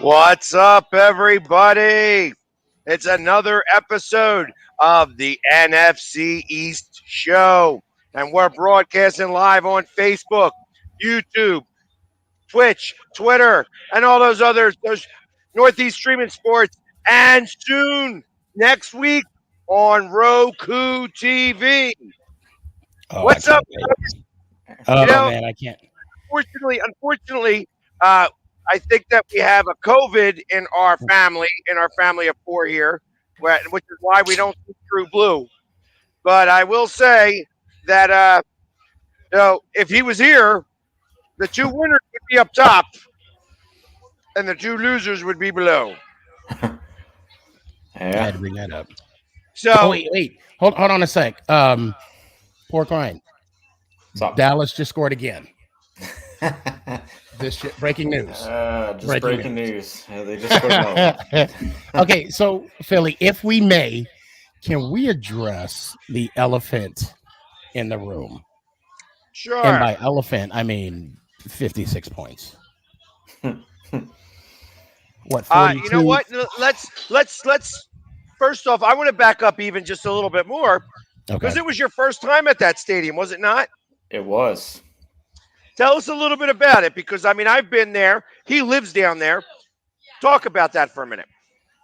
What's up, everybody? It's another episode of the NFC East show, and we're broadcasting live on Facebook, YouTube, Twitch, Twitter, and all those others, those Northeast streaming sports, and soon next week on Roku TV. Oh, I What's up? can't wait. You Oh know, man, I can't. unfortunately, uh, I think that we have a COVID in our family of four here, which is why we don't see True Blue. But I will say that if he was here, the two winners would be up top, and the two losers would be below. I had to bring that up. Oh So, wait. Hold on a sec. Pork rind. Dallas just scored again. Breaking news. Breaking news. They just scored. Okay, so Philly, if we may, can we address the elephant in the room? sure. And by elephant, I mean 56 points. What? 42? You know what? Let's. First off, I want to back up even just a little bit more because Okay. it was your first time at that stadium, was it not? It was. Tell us a little bit about it because I mean I've been there. He lives down there. Talk about that for a minute.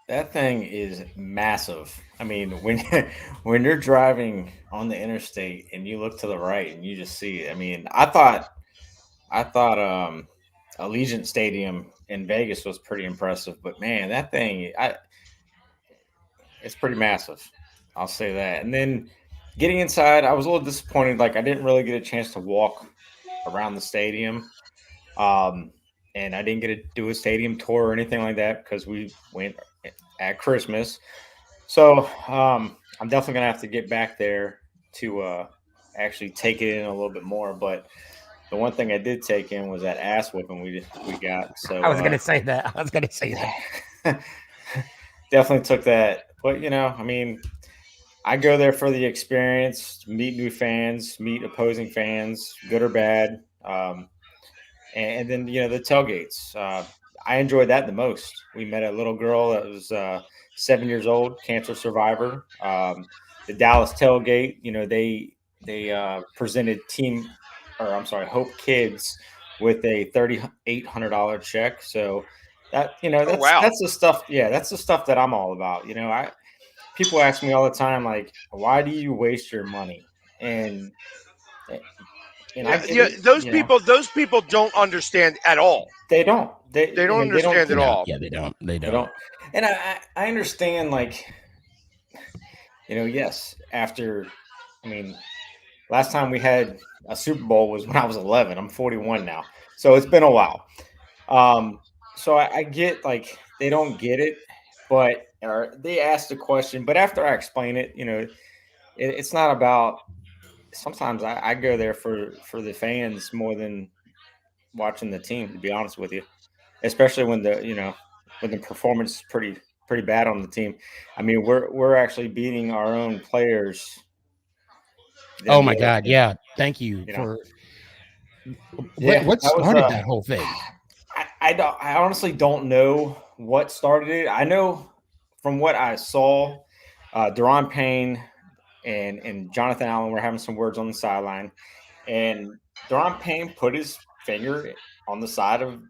That thing is massive. I mean, when you're driving on the interstate and you look to the right and you just see it. I mean, I thought Allegiant Stadium in Vegas was pretty impressive, but man, that thing it's pretty massive. I'll say that. And then getting inside, I was a little disappointed. Like I didn't really get a chance to walk around the stadium. And I didn't get to do a stadium tour or anything like that because we went at Christmas. So I'm definitely gonna have to get back there to actually take it in a little bit more. But the one thing I did take in was that ass whipping we got. So I was gonna say that. Definitely took that. But I mean, I go there for the experience, meet new fans, meet opposing fans, good or bad. And then, the tailgates. I enjoyed that the most. We met a little girl that was 7 years old, cancer survivor. The Dallas tailgate, they presented Hope Kids with a $3,800 check. So that, that's the stuff. Yeah, that's the stuff that I'm all about. People ask me all the time, like, why do you waste your money? And those people don't understand at all. They don't. They don't understand at all. Yeah, they don't. They They don't. don't. And I understand, like, yes, after, last time we had a Super Bowl was when I was 11. I'm 41 now. So it's been a while. So I get, like, they don't get it, but they asked a question. But after I explain it, it's not about – sometimes I go there for the fans more than watching the team, to be honest with you, especially when the performance is pretty bad on the team. I mean, we're actually beating our own players. Oh my God! Yeah, thank you for. What started that whole thing? I honestly don't know what started it. I know from what I saw, Deron Payne and Jonathan Allen were having some words on the sideline, and Deron Payne put his finger on the side of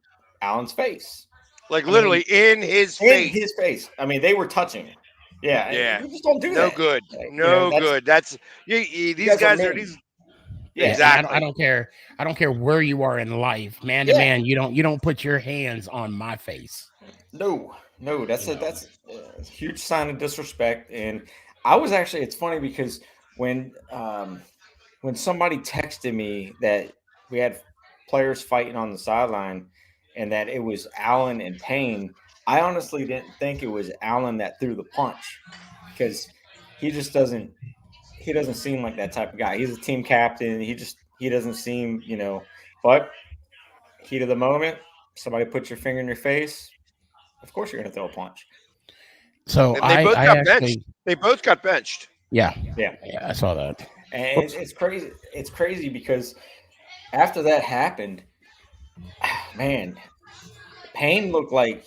Allen's face. Like literally in his face. In his face. I mean, they were touching him. Yeah. Yeah. You just don't do no that. Good. No good. That's these guys are these. Yeah, exactly. I don't care. I don't care where you are in life, man to man. You don't put your hands on my face. No. That's a huge sign of disrespect. And I was actually. It's funny because when somebody texted me that we had players fighting on the sideline and that it was Allen and Payne, I honestly didn't think it was Allen that threw the punch because he just doesn't seem like that type of guy. He's a team captain. He doesn't seem, but heat of the moment, somebody puts your finger in your face, of course you're going to throw a punch. So and they both got benched. They both got benched. Yeah, I saw that. And it's crazy. It's crazy because after that happened, man, Payne looked like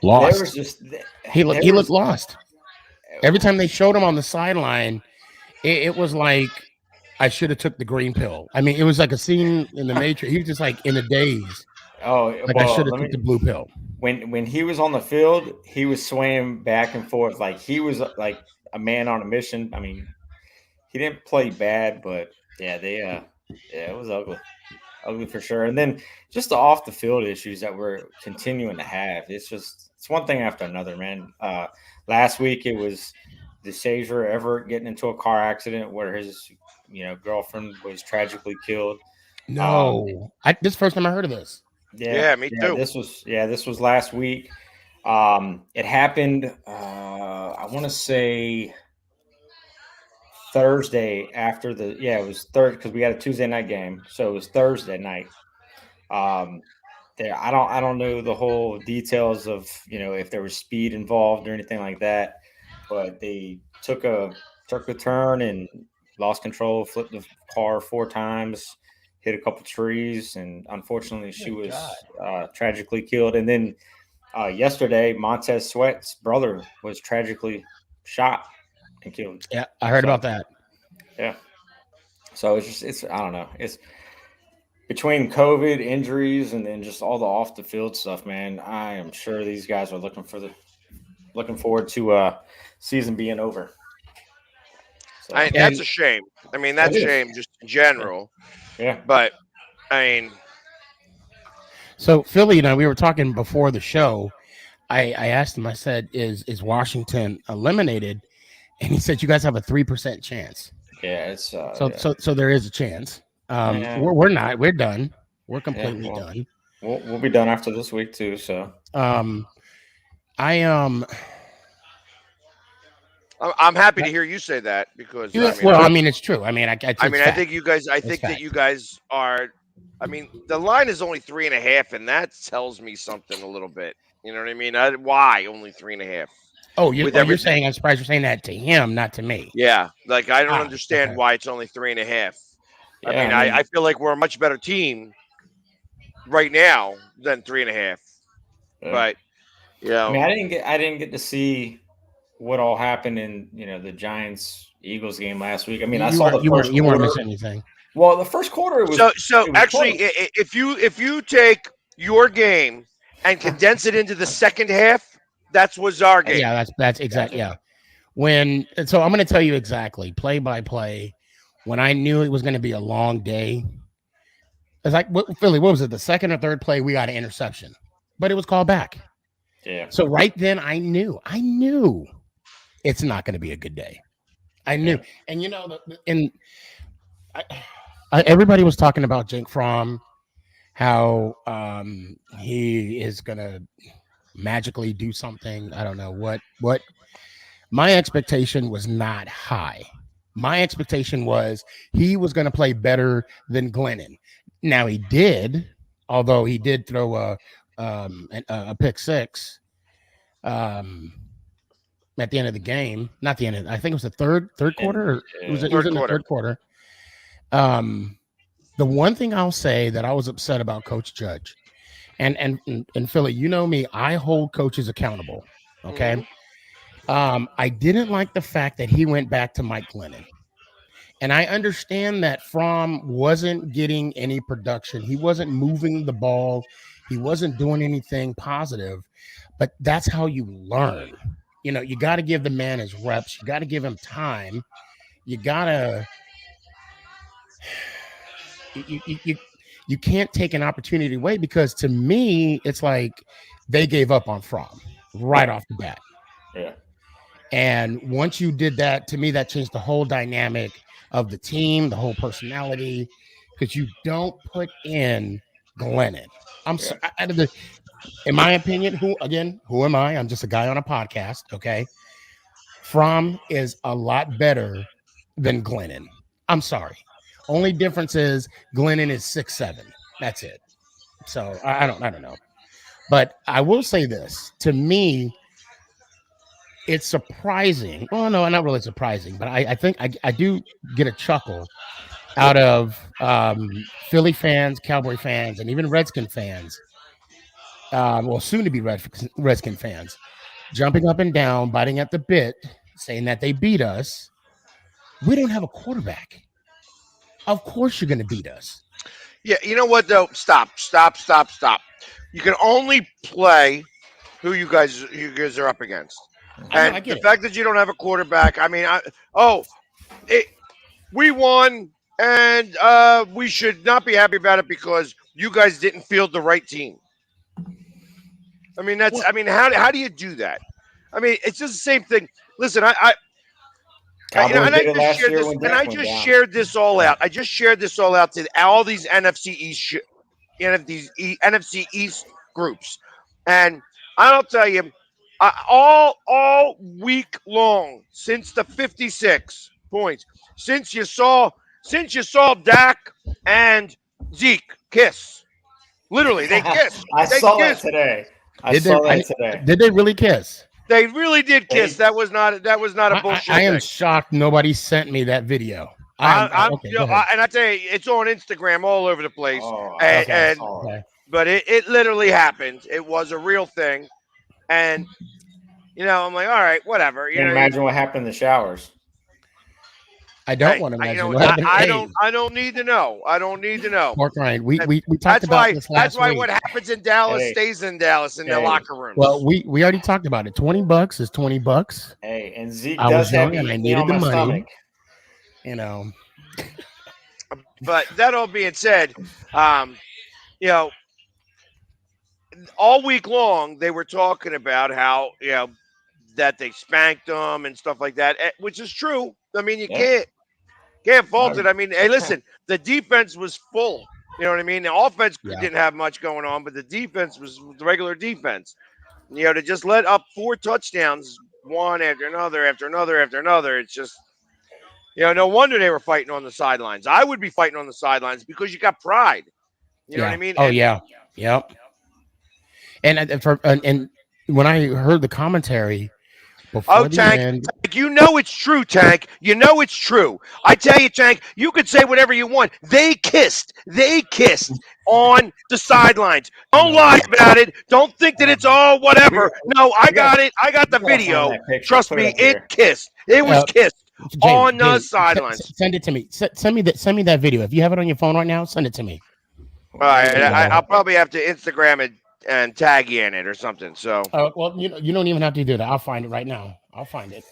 There was Lost. just He there looked was lost. Every time they showed him on the sideline, it was like I should have took the green pill. I mean, it was like a scene in the Matrix. He was just like in a daze. oh Like I well should have let took me the blue pill. when he was on the field, he was swaying back and forth like he was like a man on a mission. I mean, he didn't play bad, but yeah, they yeah, it was ugly. Ugly for sure. And then just the off the field issues that we're continuing to have. It's one thing after another, man. Last week it was DeShazier Everett getting into a car accident where his girlfriend was tragically killed. Um, No, this is the first time I heard of this. yeah, Yeah, me too. this was last week. It happened. I want to say Thursday after it was third because we had a Tuesday night game, so it was Thursday night. Um, there, I don't know the whole details of if there was speed involved or anything like that, but they took a turn and lost control, flipped the car 4 times, hit a couple trees, and unfortunately she Good God. was tragically killed. And then yesterday, Montez Sweat's brother was tragically shot and killed. Yeah, I heard So about that. yeah, so it's I don't know, it's between COVID injuries and then just all the off the field stuff, man. I am sure these guys are looking forward to season being over. So That's And a shame. I mean, it that's a is. shame just in general. Yeah. But I mean, so Philly and I, we were talking before the show. I asked him. I said, "Is Washington eliminated?" And he said, "You guys have a 3% chance." Yeah, it's So yeah. so there is a chance. Yeah. We're not. We're done. We're Yeah, completely well, done. we'll be done after this week too. So Um, I I'm happy to hear you say that because yeah, I mean, well, I mean, it's true. I mean, I it's mean, I fact. think you guys. I It's think that fact. you guys are. I mean, the line is only 3.5, and that tells me something a little bit. You know what I mean? Why only 3.5 with You're everything? saying I'm surprised you're saying that to him, not to me. Yeah, like I don't Ah, understand okay. why it's only 3.5. I yeah, mean, I I mean, feel like we're a much better team right now than 3.5. yeah. But you I mean, know, I didn't get to see what all happened in the Giants Eagles game last week. I mean, I saw the first You weren't quarter. missing anything. Well, the first quarter so it was actually, close. if you take your game and condense it into the second half, that's was our game. Yeah, that's exact. Gotcha. Yeah, so I'm going to tell you exactly play by play. When I knew it was going to be a long day, it's like Philly. What was it? The second or third play, we got an interception, but it was called back. Yeah. So right then, I knew it's not going to be a good day. I knew, Yeah. and I, everybody was talking about Jake Fromm, how he is going to magically do something. I don't know what. My expectation was not high. My expectation was he was going to play better than Glennon. Now he did, although he did throw a pick six um, at the end of the game. Not the end of, I think it was the third And quarter. Or it was Third in the quarter. third quarter. Um, the one thing I'll say that I was upset about Coach Judge and Philly, you know me, I hold coaches accountable. Okay. Hmm. I didn't like the fact that he went back to Mike Glennon. And I understand that Fromm wasn't getting any production. He wasn't moving the ball. He wasn't doing anything positive. But that's how you learn. You got to give the man his reps. You got to give him time. You got to you you can't take an opportunity away because to me it's like they gave up on Fromm right off the bat. yeah. And once you did that, to me, that changed the whole dynamic of the team, the whole personality, because you don't put in Glennon. I'm so, Yeah. out of the, in my opinion, who am I? I'm just a guy on a podcast. Okay. Fromm is a lot better than Glennon. I'm sorry. Only difference is Glennon is 6'7". That's it. So I don't know. But I will say this to me, it's surprising. Well, no, not really surprising, but I think I do get a chuckle out of Philly fans, Cowboy fans, and even Redskin fans well, soon to be Redskin fans, jumping up and down, biting at the bit, saying that they beat us. We don't have a quarterback. Of course, you're going to beat us. Yeah, you know what though? Stop. You can only play who you guys are up against, I know, I and the get it. fact that you don't have a quarterback. I mean, oh, it, we won, and we should not be happy about it because you guys didn't field the right team. I mean, that's. Well, I mean, how do you do that? I mean, it's just the same thing. Listen, Cowboys and I did it just last shared year this, when and Dak I went just down. shared this all out. I just shared this all out to all these NFC East groups, and I'll tell you, all week long since the 56 points, since you saw Dak and Zeke kiss, literally I they saw that kissed. today. I did they? saw that today. Did they really kiss? They really did kiss. They That was not a I bullshit am thing. shocked nobody sent me that video. I am okay. Go ahead. And I tell you, it's on Instagram all over the place. oh, And, I Okay. and saw it. Okay. but it literally happened. It was a real thing, and I'm like, all right, whatever. Can't imagine what happened in the showers. I don't Hey, want to imagine what? what happened. Hey, I don't need to know. I don't need to know. Pork Rind. We That- we we talked That's about why. this That's last why week. what happens in Dallas Hey, stays in Dallas in the hey, locker Well, rooms. we already talked about it. $20 is $20. hey, and Zeke I was does have young and I me needed on the my money. stomach. You know, But that all being said, um, you know, all week long they were talking about how that they spanked them and stuff like that, which is true. I mean, you Yeah. can't fault I- it. I mean, hey, listen, the defense was full. You know what I mean? The offense yeah. didn't have much going on, but the defense was the regular defense. To just let up 4 touchdowns, one after another. It's just, no wonder they were fighting on the sidelines. I would be fighting on the sidelines because you got pride. You know what I Yeah. mean? Oh And yeah. Yep. And when I heard the commentary oh, before the Tank, end, You know it's true, Tank. You know it's true. I tell you, Tank, you could say whatever you want. They kissed. They kissed on the sidelines. Don't no, lie about it. Don't think that it's all we whatever. got No, I we got got it. I got we the gotta find video. that picture. Trust Put it me, up it here. kissed. It was uh, kissed Jamie, on the sidelines. send it to me. Send me that video. If you have it on your phone right now, send it to me. All Let me right, look at I'll it. probably have to Instagram it and tag you in it or something. So, Well, you don't even have to do that. I'll find it right now. I'll find it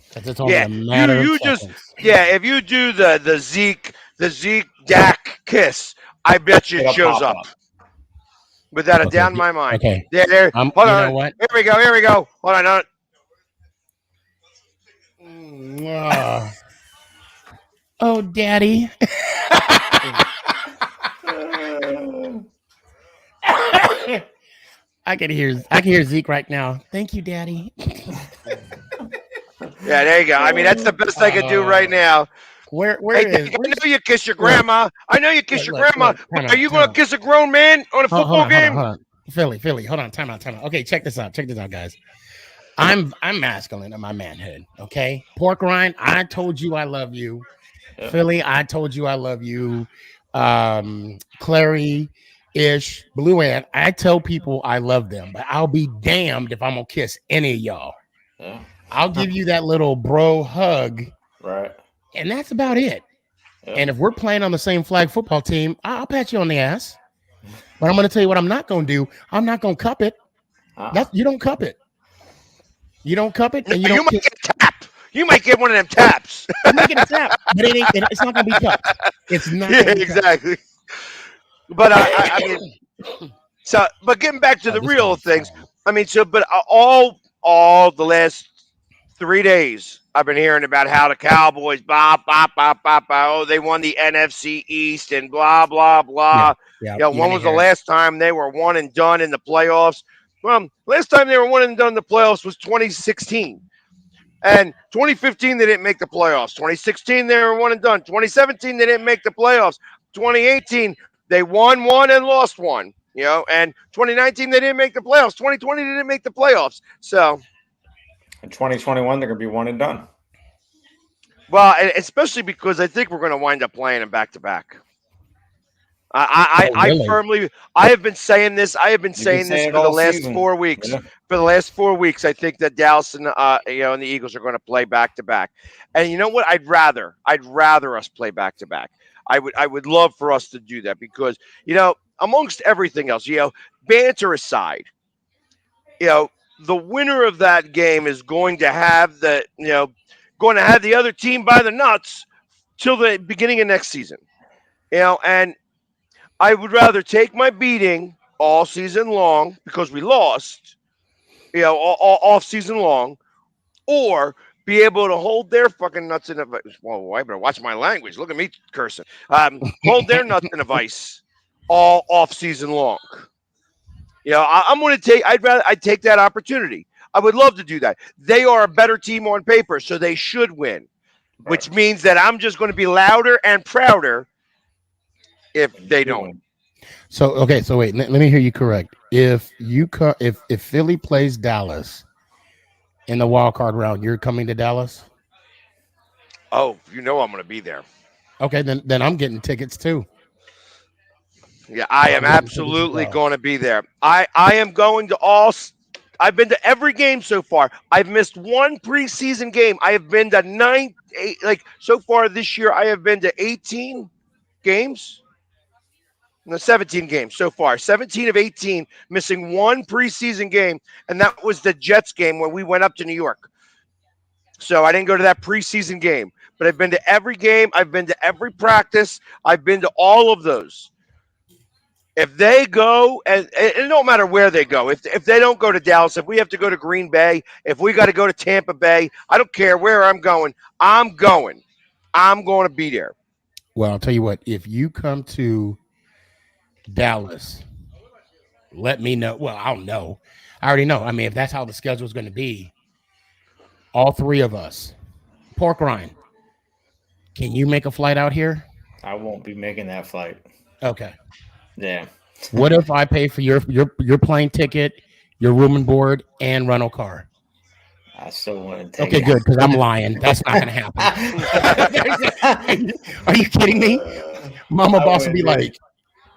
because it's only yeah, a you matter of you just seconds. if you do the Zeke Dak kiss, I bet you it It'll shows pop up. up. Without a Okay. doubt in my mind. Okay. There. Hold You know on. what? Here we go. Here we go. Hold on. Mm. Oh, daddy. I can hear Zeke right now. Thank you, daddy. Yeah, there you go. I mean, that's the best I could do right Uh, now. where Hey, where Dick, is I know where's you kiss your look grandma. I know you kiss your grandma, look. but Time are out. you Time going to out. kiss a grown man on a Hold football on. Hold on. game? Hold on. Philly. Hold on. Time out. Time out. Okay, check this out. Check this out, guys. I'm masculine in my manhood. Okay, Pork Rind. I told you I love you. Yep. Philly, I told you I love you. Clary, Ish, Blue Ant, I tell people I love them, but I'll be damned if I'm gonna kiss any of y'all. Yeah. I'll give you that little bro hug, Right. and that's about it. Yep. And if we're playing on the same flag football team, I'll pat you on the ass. But I'm gonna tell you what I'm not gonna do. I'm not gonna cup it. You don't cup it. You don't cup it, No, and you you don't might kiss. get a tap. You might get one of them taps. You might get a tap, but it's not gonna be cupped. It's not Yeah, gonna be cupped. exactly. But I mean, but getting back to Oh, the this real guy's things. fine. I mean, but all the last 3 days, I've been hearing about how the Cowboys, oh, they won the NFC East and blah blah Yeah, blah. yeah. You're When gonna was the hear it. last time they were one and done in the playoffs? Well, last time they were one and done in the playoffs was 2016. And 2015, they didn't make the playoffs. 2016, they were one and done. 2017, they didn't make the playoffs. 2018, they won one and lost one. And 2019, they didn't make the playoffs. 2020, they didn't make the playoffs. So, In 2021, they're gonna be one and done. well, especially because I think we're going to wind up playing them back to back. Oh, I really? firmly, I have been saying this. I have been You've been saying this saying it for the all last season. 4 weeks. Yeah. For the last 4 weeks, I think that Dallas and and the Eagles are going to play back to back. And you know what? I'd rather us play back to back. I would love for us to do that because amongst everything else, banter aside, the winner of that game is going to have the other team by the nuts till the beginning of next season. And I would rather take my beating all season long because we lost, all off season long, or be able to hold their fucking nuts in a vice. Whoa, I better watch my language. Look at me cursing. Hold their nuts in a vice all off season long. I'm going to take. I'd take that opportunity. I would love to do that. They are a better team on paper, so they should win, Right. which means that I'm just going to be louder and prouder if When you they do don't. win. So okay, so wait, let me hear you correct. If Philly plays Dallas in the wild card round, you're coming to Dallas. Oh, I'm going to be there. Okay, then I'm getting tickets too. Yeah, I am I'm getting tickets as absolutely well. going to be there. I am going to all. I've been to every game so far. I've missed one preseason game. I have been to like so far this year. I have been to 18 games. No, 17 games so far. 17 of 18, missing one preseason game, and that was the Jets game when we went up to New York. So I didn't go to that preseason game, but I've been to every game. I've been to every practice. I've been to all of those. If they go, and it don't matter where they go, if they don't go to Dallas, if we have to go to Green Bay, if we got to go to Tampa Bay, I don't care where I'm going. I'm going. I'm going to be there. Well, I'll tell you what. If you come to Dallas, let me know. Well, I'll know. I already know. I mean, if that's how the schedule is going to be, all three of us, Pork Rind, can you make a flight out here? I won't be making that flight. Okay. Yeah. What if I pay for your plane ticket, your room and board, and rental car? I still want to take Okay, it. good, because I'm lying. That's not going to happen. Are you kidding me? Mama I boss would be wouldn't like,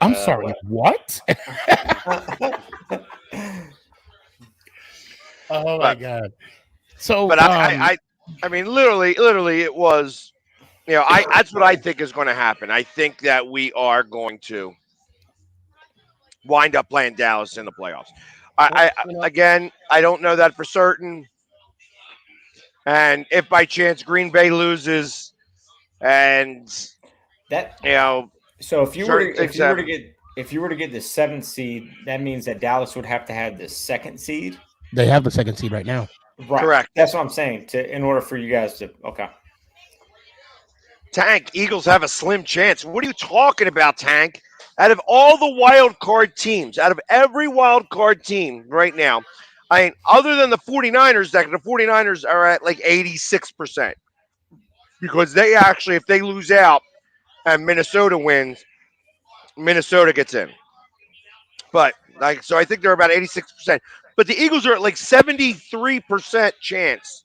I'm sorry, what? Oh my but god. So but I mean, literally, it was. That's what I think is going to happen. I think that we are going to wind up playing Dallas in the playoffs. Again, I don't know that for certain. And if by chance Green Bay loses, and that you know so if you were certain to things happen, if you were to get the seventh seed, that means that Dallas would have to have the second seed. they have the second seed right now. Right. correct. That's what I'm saying. In order for you guys to Tank, Eagles have a slim chance. What are you talking about, Tank? Out of all the wild card teams, out of every wild card team right now, I mean, other than the 49ers, the 49ers are at like 86% because they actually, if they lose out and Minnesota wins, Minnesota gets in. But so I think they're about 86%. But the Eagles are at like 73% chance.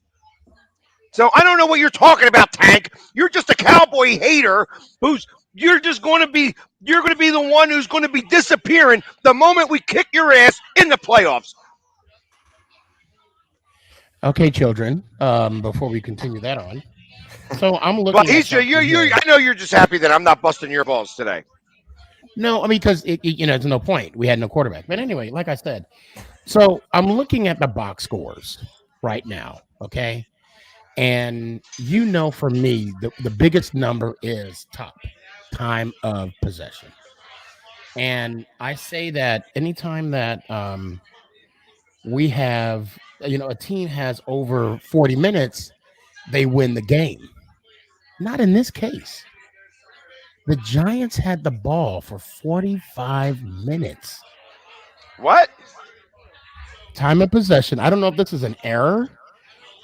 So I don't know what you're talking about, Tank. You're just a cowboy hater who's you're going to be the one who's going to be disappearing the moment we kick your ass in the playoffs. Okay, children. Before we continue that on, so I'm Well, looking at he's something here. I know you're just happy that I'm not busting your balls today. No, I mean because there's no point. We had no quarterback. But anyway, like I said, so I'm looking at the box scores right now. Okay, and for me, the biggest number is time of possession. And I say that anytime that we have, a team has over 40 minutes, they win the game. Not in this case. The Giants had the ball for 45 minutes. What? Time of possession. I don't know if this is an error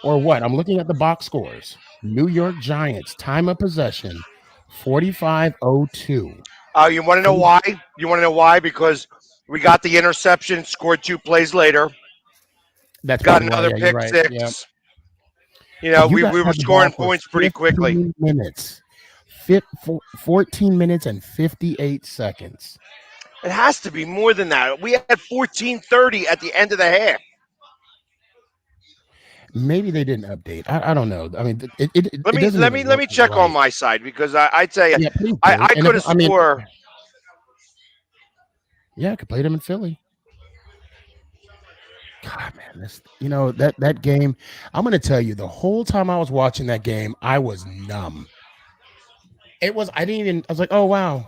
or what. I'm looking at the box scores. New York Giants, time of possession, 45:02. You want to know why? You want to know why? Because we got the interception, scored 2 plays later, That's got probably why. another Yeah, you're pick right. Yeah. six. You We guys were had the ball scoring for points pretty quickly. 15 minutes. 14 minutes and 58 seconds. It has to be more than that. We had 14:30 at the end of the half. Maybe they didn't update. I don't know. I mean, Let it me doesn't let me even let look me check on right. my side because I tell you, Yeah, please I do. I And if could have I mean, swore. yeah, I could play them in Philly. God, man, that game. I'm gonna tell you, the whole time I was watching that game, I was numb. It was. I didn't even. I was like, oh wow,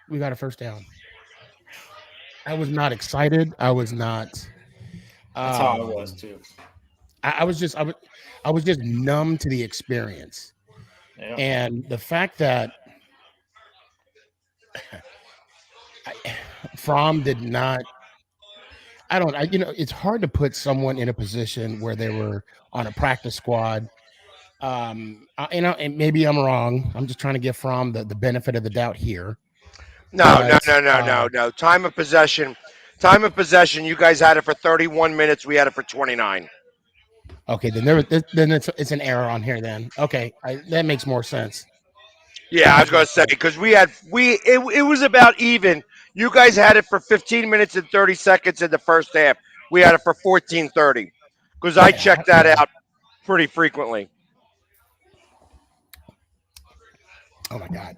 we got a first down. I was not excited. I was not. That's how I was Um, too. I was just numb to the experience, Yeah. and the fact that I, Fromm did not. I don't. It's hard to put someone in a position where they were on a practice squad. And maybe I'm wrong. I'm just trying to give Fromm the benefit of the doubt here. No, no, But no, no, no, no. Time of possession. Time of possession. You guys had it for 31 minutes. We had it for 29. okay, then it's an error on here. Then okay, that makes more sense. Yeah, I was That's gonna what say because it was about even. You guys had it for 15 minutes and 30 seconds in the first half. We had it for 14:30 because I checked that yeah. out pretty frequently. Oh my god.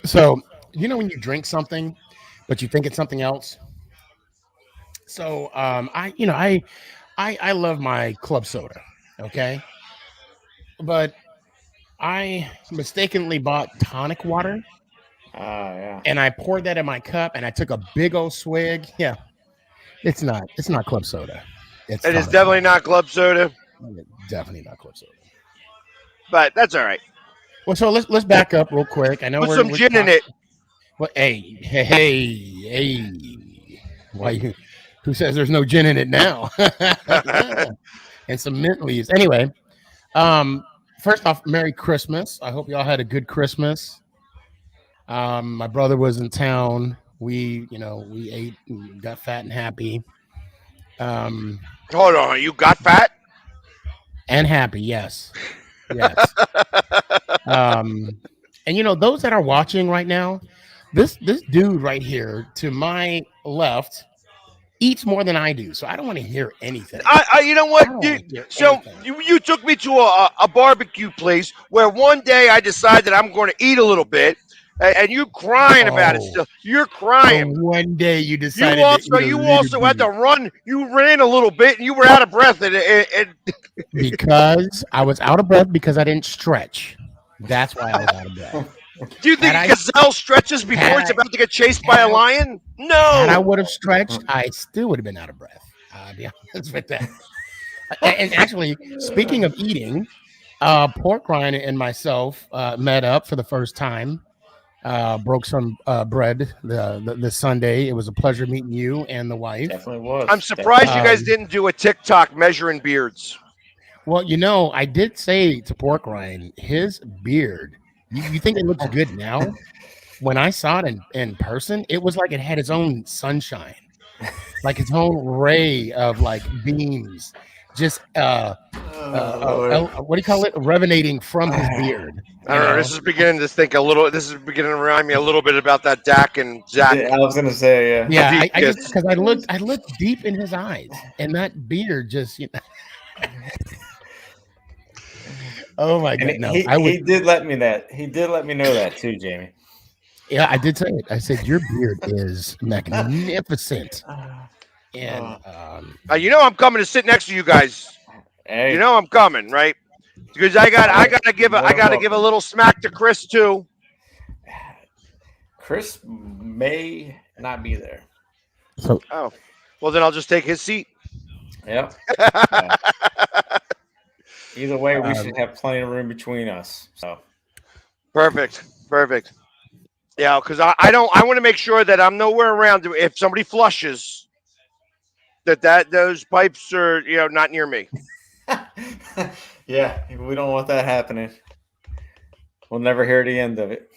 So when you drink something, but you think it's something else. So I love my club soda. Okay, but I mistakenly bought tonic water Yeah. and I poured that in my cup and I took a big old swig. Yeah, it's not club soda. It's It is tonic definitely water. not club soda, Definitely not club soda. but that's all right. Well, so let's back up real quick. I know Put we're some we're gin in talking. it. Well, hey. Why you? Who says there's no gin in it now? And some mint leaves. Anyway, first off, Merry Christmas. I hope y'all had a good Christmas. My brother was in town. We ate, and got fat and happy. Um, Hold on, you got fat? and happy, yes, yes. Um, and those that are watching right now, this dude right here to my left eats more than I do, so I don't want to hear anything. You know I what? don't want to hear So anything. you took me to a barbecue place where one day I decided I'm going to eat a little bit, and you crying about it Oh, still. You're so crying. one day you You decided to also eat a you little also had to bit run. You ran a little bit, and you were out of breath. And because I was out of breath because I didn't stretch. That's why I was out of breath. do you Had think a I gazelle stretches before had it's I about to get chased by had a I lion? had I No. would have stretched, I still would have been out of breath. I'll be honest with that. And actually, speaking of eating, Pork Rind and myself met up for the first time. Broke some bread the Sunday. It was a pleasure meeting you and the wife. Definitely I'm was. surprised Definitely you was. guys Um, didn't do a TikTok measuring beards. well, I did say to Pork Rind, his beard. You think it looks good now? When I saw it in person, it was like it had its own sunshine, like its own ray of like beams, just Oh, Lord. what do you call it? Revenating from his beard. I don't know. This is beginning to think a little. This is beginning to remind me a little bit about that Dak and Zach I was gonna say, yeah. Yeah, I just Adidas. because I looked deep in his eyes, and that beard just oh my And god, no, he I would he did let me that. He did let me know that too, Jamie. yeah, I did say it. I said your beard is magnificent, and Oh, I'm coming to sit next to you guys. You hey, know I'm coming, right? Because I I gotta give more than a welcome. little smack to Chris too. Chris may not be there. so Oh, well then I'll just take his seat. Yep. So either way, we um, should have plenty of room between us. So Perfect, perfect. Yeah, because I don't. I want to make sure that I'm nowhere around if somebody flushes that those pipes are not near me. yeah, we don't want that happening. We'll never hear the end of it.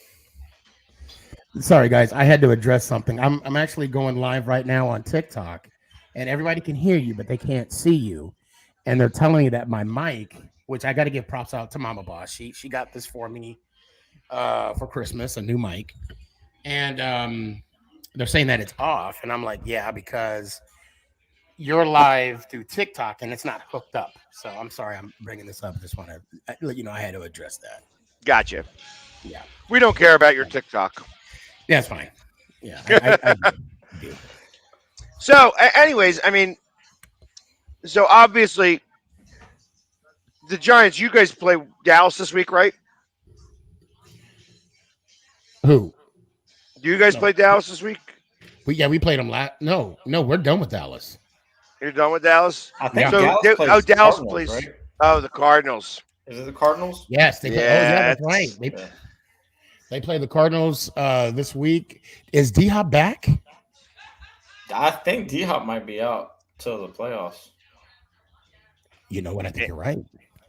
sorry guys, I had to address something. I'm actually going live right now on TikTok, and everybody can hear you, but they can't see you, and they're telling me that my mic which I got to give props out to Mama Boss. She got this for me for Christmas, a new mic, and they're saying that it's off, and I'm like, yeah, because you're live through TikTok and it's not hooked up. So I'm sorry, I'm bringing this up. Just want to let you know I had to address that. Gotcha. Yeah, We don't care about your TikTok. yeah, it's fine. Yeah, I do. So, anyways, I mean, so obviously the Giants. You guys play Dallas this week, right? Who? Do you guys No, play Dallas this week? we played them last. No, we're done with Dallas. You're done with Dallas. I think So, Dallas plays the Dallas Cardinals, plays. right? Oh, the Cardinals. Is it the Cardinals? Yes, they play. Oh, yeah, that's right. They play the Cardinals this week. Is D Hop back? I think D Hop might be out till the playoffs. You know what? I think you're right.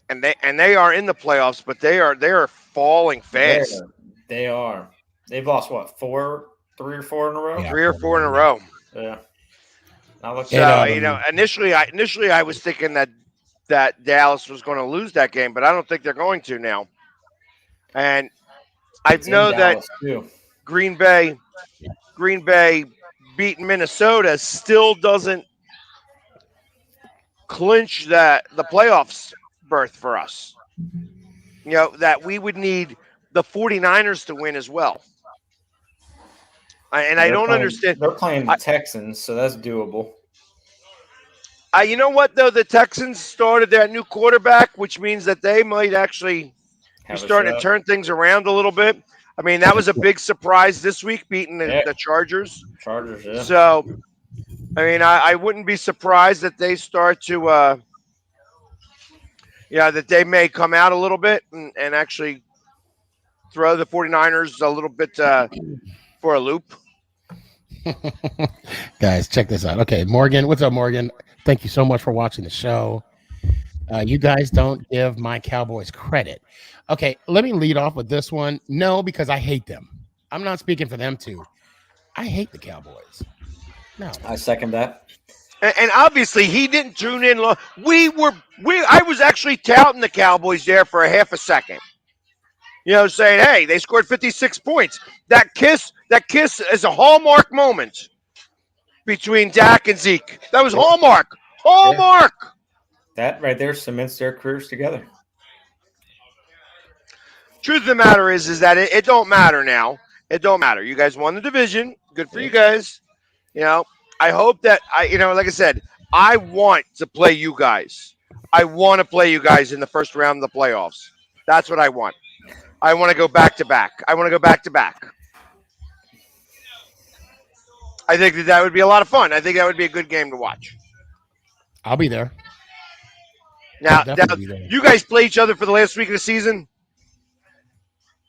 And they are in the playoffs, but they are falling fast. They are. They've lost what, 3 or 4 in a row? Yeah. 3 or 4 in a row. Yeah. Now look So initially I was thinking that Dallas was going to lose that game, but I don't think they're going to now. And I know that Green Bay beating Minnesota still doesn't clinch the playoffs berth for us. You know, that we would need the 49ers to win as well. And I don't understand. They're playing the Texans, so that's doable. You know what, though? The Texans started that new quarterback, which means that they might actually be starting to turn things around a little bit. I mean, that was a big surprise this week, beating the Chargers. Chargers, yeah. So, I mean, I wouldn't be surprised that they start to, that they may come out a little bit and actually throw the 49ers a little bit for a loop. Guys, check this out. Okay, Morgan, what's up, Morgan? Thank you so much for watching the show. You guys don't give my Cowboys credit. Okay, let me lead off with this one. No, because I hate them. I'm not speaking for them too. I hate the Cowboys. No, I second that. And obviously, he didn't tune in. I was actually touting the Cowboys there for a half a second. You know, saying, "Hey, they scored 56 points." That kiss is a hallmark moment between Dak and Zeke. That was hallmark. Yeah. That right there cements their careers together. Truth of the matter is that it don't matter now. It don't matter. You guys won the division. Good for you guys. You know, I hope that like I said, I want to play you guys. I want to play you guys in the first round of the playoffs. That's what I want. I want to go back to back. I think that would be a lot of fun. I think that would be a good game to watch. I'll be there. Now you guys play each other for the last week of the season?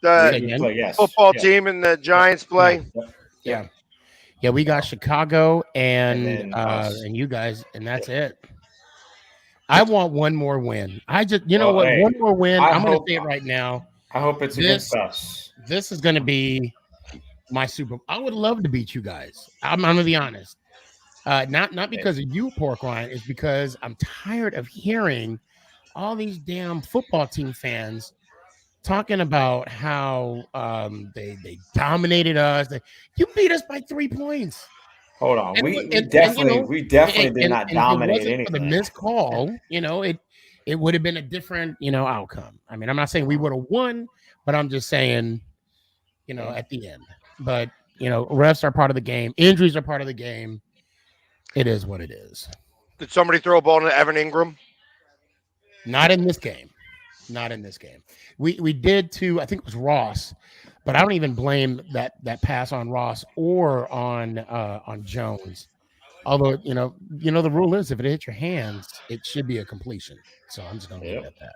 The football team and the Giants play? Yeah. Yeah, we got Chicago and you guys, and that's it. I want one more win. One more win. I'm going to say it right now. I hope it's against us. This is going to be my Super Bowl. I would love to beat you guys. I'm going to be honest. Not because of you, Pork Rind. It's because I'm tired of hearing all these damn football team fans talking about how they dominated us. You beat us by 3 points. Hold on, we definitely did not dominate anything. For the missed call, it would have been a different outcome. I mean, I'm not saying we would have won, but I'm just saying, at the end. But refs are part of the game. Injuries are part of the game. It is what it is. Did somebody throw a ball to Evan Ingram? Not in this game. We did to, I think it was Ross, but I don't even blame that pass on Ross or on Jones. Although the rule is if it hits your hands, it should be a completion. So I'm just gonna leave it at that.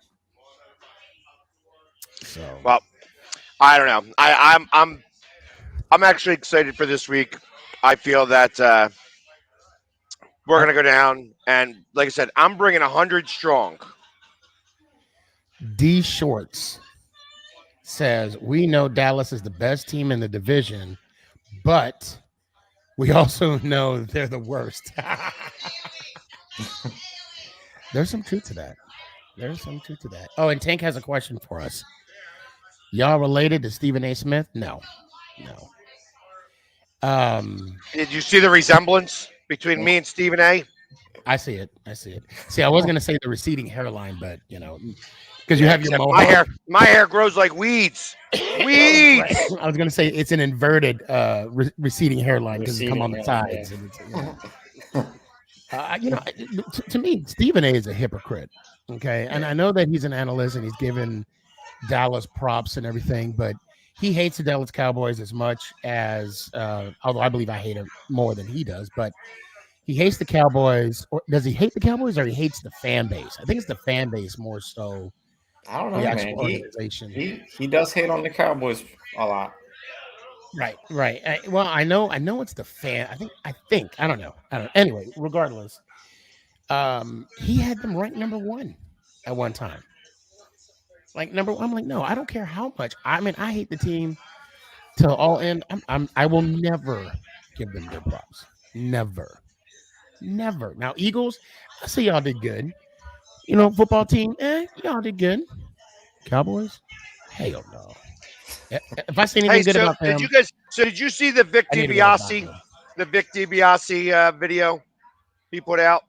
So well, I don't know. I'm actually excited for this week. I feel that we're gonna go down, and like I said, I'm bringing 100 strong. D Shorts says, we know Dallas is the best team in the division, but we also know they're the worst. There's some truth to that. There's some truth to that. Oh, and Tank has a question for us. Y'all related to Stephen A. Smith? No, no. Um, Did you see the resemblance between me and Stephen A? I see it. I see it. See, I was gonna say the receding hairline, but because you Yeah, have your except mohawk. my hair grows like weeds. Right. Weeds. I was gonna say it's an inverted receding hairline because it's come on Receding the hairline, sides, and it's to me, Stephen A. is a hypocrite. Okay, and I know that he's an analyst and he's given Dallas props and everything, but he hates the Dallas Cowboys as much as, although I believe I hate him more than he does, but he hates the Cowboys. Or does he hate the Cowboys or he hates the fan base? I think it's the fan base more so I don't the know, man. actual He organization. he does hate on the Cowboys a lot. Right, right. Well, I know it's the fan. I think, I don't. Anyway, regardless, he had them ranked number one at one time. Like number one, I'm like, no, I don't care how much. I mean, I hate the team till all end. I will never give them their props. Never, never. Now, Eagles, I say y'all did good. Football team, y'all did good. Cowboys, hell no. If I see Hey, anything good so about them, did you see the Vic I need to go to the DiBiase doctor. video he put out?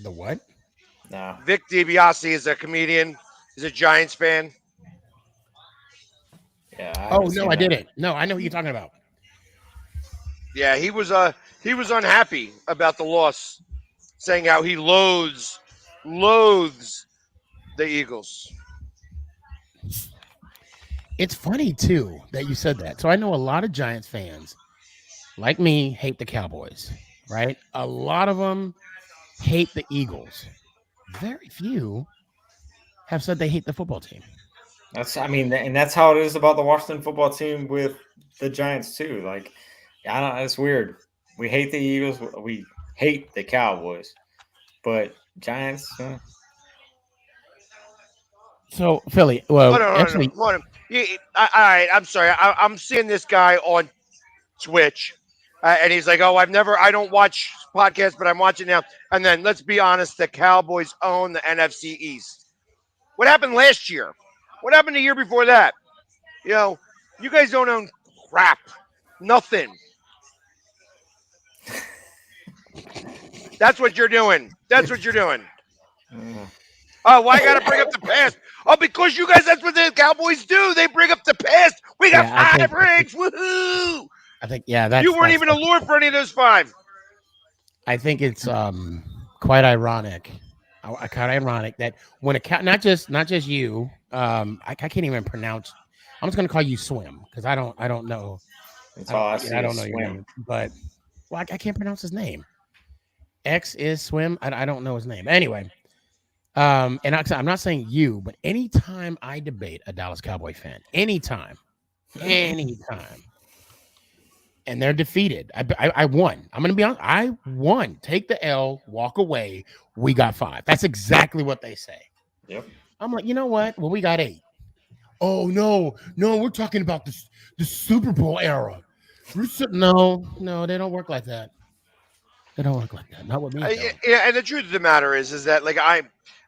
The what? No. Vic DiBiase is a comedian. He's a Giants fan. Yeah, I Oh haven't no, seen I that. didn't. No, I know what you're talking about. Yeah, he was unhappy about the loss, saying how he loathes the Eagles. It's funny too that you said that. So I know a lot of Giants fans, like me, hate the Cowboys. Right? A lot of them hate the Eagles. Very few have said they hate the football team. I mean, and that's how it is about the Washington football team with the Giants too. Like, I don't. It's weird. We hate the Eagles. We hate the Cowboys, but Giants. So Philly, Hold well, on, hold on, actually, hold on. All right, I'm sorry. I'm seeing this guy on Twitch, and he's like, "Oh, I don't watch podcasts, but I'm watching now." And then, let's be honest, the Cowboys own the NFC East. What happened last year? What happened the year before that? You know, you guys don't own crap, nothing. That's what you're doing. That's what you're doing. uh, Oh, why I got to bring up the past? Oh, because you guys, that's what the Cowboys do. They bring up the past. We got yeah, I five think, I think, rings. Woohoo! I think, yeah, You weren't that's even a lure for any of those five. I think it's quite ironic. Quite ironic that when not just you, I can't even pronounce. I'm just gonna call you Swim because I don't know. that's all I see I is don't know your swim. name, but well, I can't pronounce his name. X is Swim. I don't know his name. Anyway, and I'm not saying you, but anytime I debate a Dallas Cowboy fan, anytime, and they're defeated, I won. I'm gonna be honest. I won. Take the L, walk away. We got five. That's exactly what they say. Yep. I'm like, you know what? Well, we got eight. Oh no, we're talking about the Super Bowl era. No, they don't work like that. They don't work like that. Not with me, it don't. Yeah, and the truth of the matter is that like hey,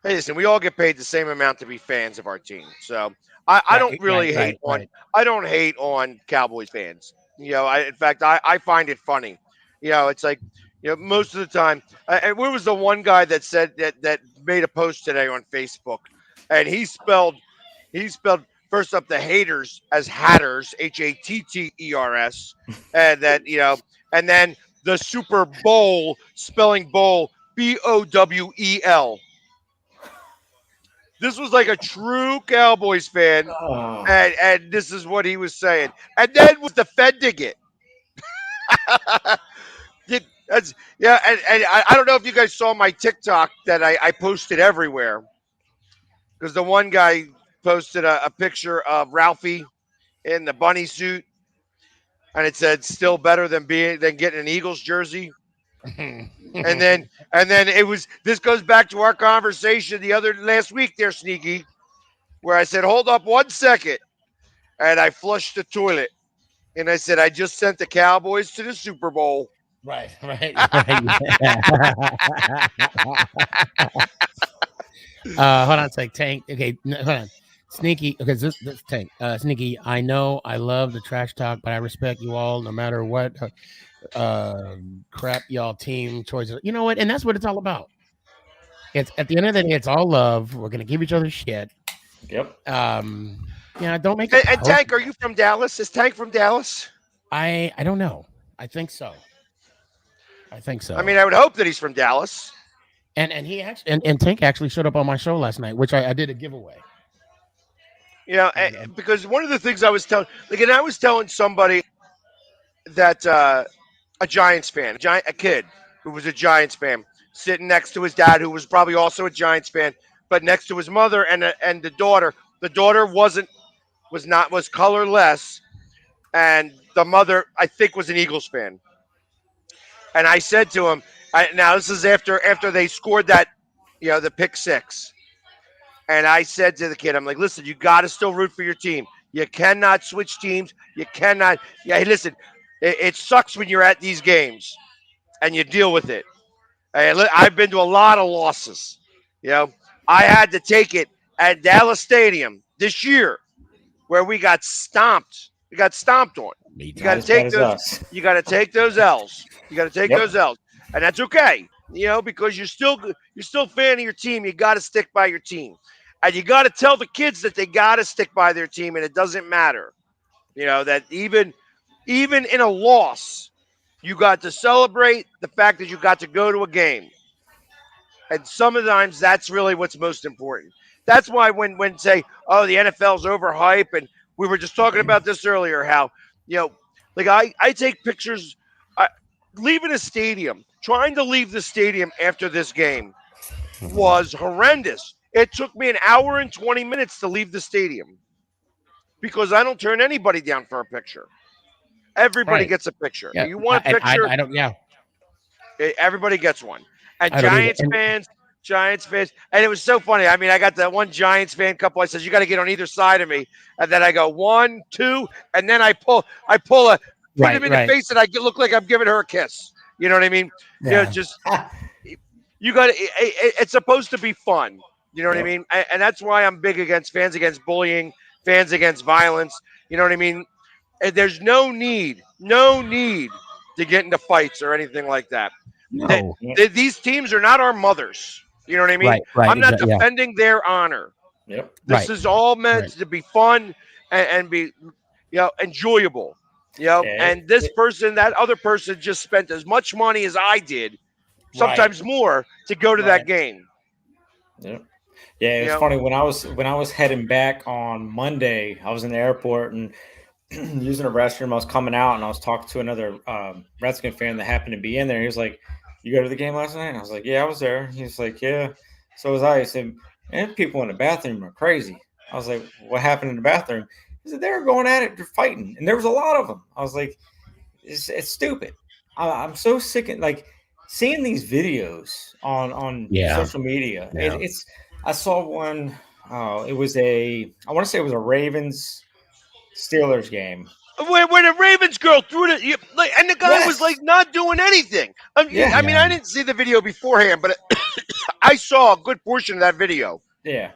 listen, we all get paid the same amount to be fans of our team. So I don't Right, right, really hate right, on right. I don't hate on Cowboys fans. In fact, I find it funny. It's like most of the time. And where was the one guy that said that made a post today on Facebook, and he spelled first up the haters as hatters, Hatters, and that and then the Super Bowl spelling bowl Bowel. This was like a true Cowboys fan, Oh, and this is what he was saying, and then was defending it. Yeah, and I don't know if you guys saw my TikTok that I posted everywhere because the one guy posted a picture of Ralphie in the bunny suit, and it said still better than getting an Eagles jersey. And then it was this goes back to our conversation the other last week there, Sneaky, where I said, hold up 1 second, and I flushed the toilet. And I said, I just sent the Cowboys to the Super Bowl. Right, right, right. Hold on, say Tank. Okay, hold on. Sneaky, because this Tank. Sneaky. I know I love the trash talk, but I respect you all, no matter what crap y'all team choices. You know what? And that's what it's all about. It's at the end of the day, it's all love. We're gonna give each other shit. Yep. Yeah, don't make it And personal. Tank, are you from Dallas? Is Tank from Dallas? I don't know. I think so. I think I so. mean, I would hope that he's from Dallas. And he actually and Tank actually showed up on my show last night, which I did a giveaway. You know, And because one of the things I was telling, like, and I was telling somebody that a Giants fan, a kid who was a Giants fan, sitting next to his dad, who was probably also a Giants fan, but next to his mother and the daughter. The daughter was colorless, and the mother I think was an Eagles fan. And I said to him, now this is after they scored that, the pick six. And I said to the kid, I'm like, listen, you got to still root for your team. You cannot switch teams. You cannot. Yeah, hey, listen, it sucks when you're at these games and you deal with it. Hey, I've been to a lot of losses. You know, I had to take it at Dallas Stadium this year where we got stomped. We got stomped on. me You got too. to Not as bad take as those. us. You got to take those L's. You got to take Yep. those L's, and that's okay. Because you're still a fan of your team. You got to stick by your team, and you got to tell the kids that they got to stick by their team, and it doesn't matter. That even in a loss, you got to celebrate the fact that you got to go to a game. And sometimes that's really what's most important. That's why when say, oh, the NFL's overhyped, and we were just talking about this earlier, how you know, like I take pictures, I, leaving a stadium, trying to leave the stadium after this game was horrendous. It took me an hour and 20 minutes to leave the stadium because I don't turn anybody down for a picture. Everybody Right. gets a picture. Yeah. You want a picture? I don't. Yeah. Everybody gets one. And I don't either. Giants fans, and it was so funny. I mean, I got that one Giants fan couple. I says, "You got to get on either side of me," and then I go 1, 2, and then put him in the Right. face, and I look like I'm giving her a kiss. You know what I mean? Yeah. Just you got it's supposed to be fun. You know what I Yep. mean? And that's why I'm big against fans against bullying, fans against violence. You know what I mean? And there's no need to get into fights or anything like that. That No. Yep. these teams are not our mothers. You know what I mean? Right. I'm not Exactly. Yeah. defending their honor. Yep. This Right. is all meant Right. to be fun and be, enjoyable. Yeah. And this person, that other person, just spent as much money as I did, Right. sometimes more, to go to that Right. game. Yep. Yeah, it You was know, funny when I was heading back on Monday. I was in the airport and using a restroom. I was coming out and I was talking to another Redskin fan that happened to be in there. He was like, "You go to the game last night?" And I was like, "Yeah, I was there." He was like, "Yeah, so was I." He said, "Man, people in the bathroom are crazy." I was like, "What happened in the bathroom?" He said, "They were going at it, they're fighting, and there was a lot of them." I was like, "It's stupid." I'm so sick of like seeing these videos on Yeah. social media. Yeah. It's I saw one. Oh, it was I want to say it was a Ravens Steelers game. where the Ravens girl threw and the guy was like Yes. not doing anything. I Yeah. mean, Yeah. I didn't see the video beforehand, but I saw a good portion of that video. Yeah.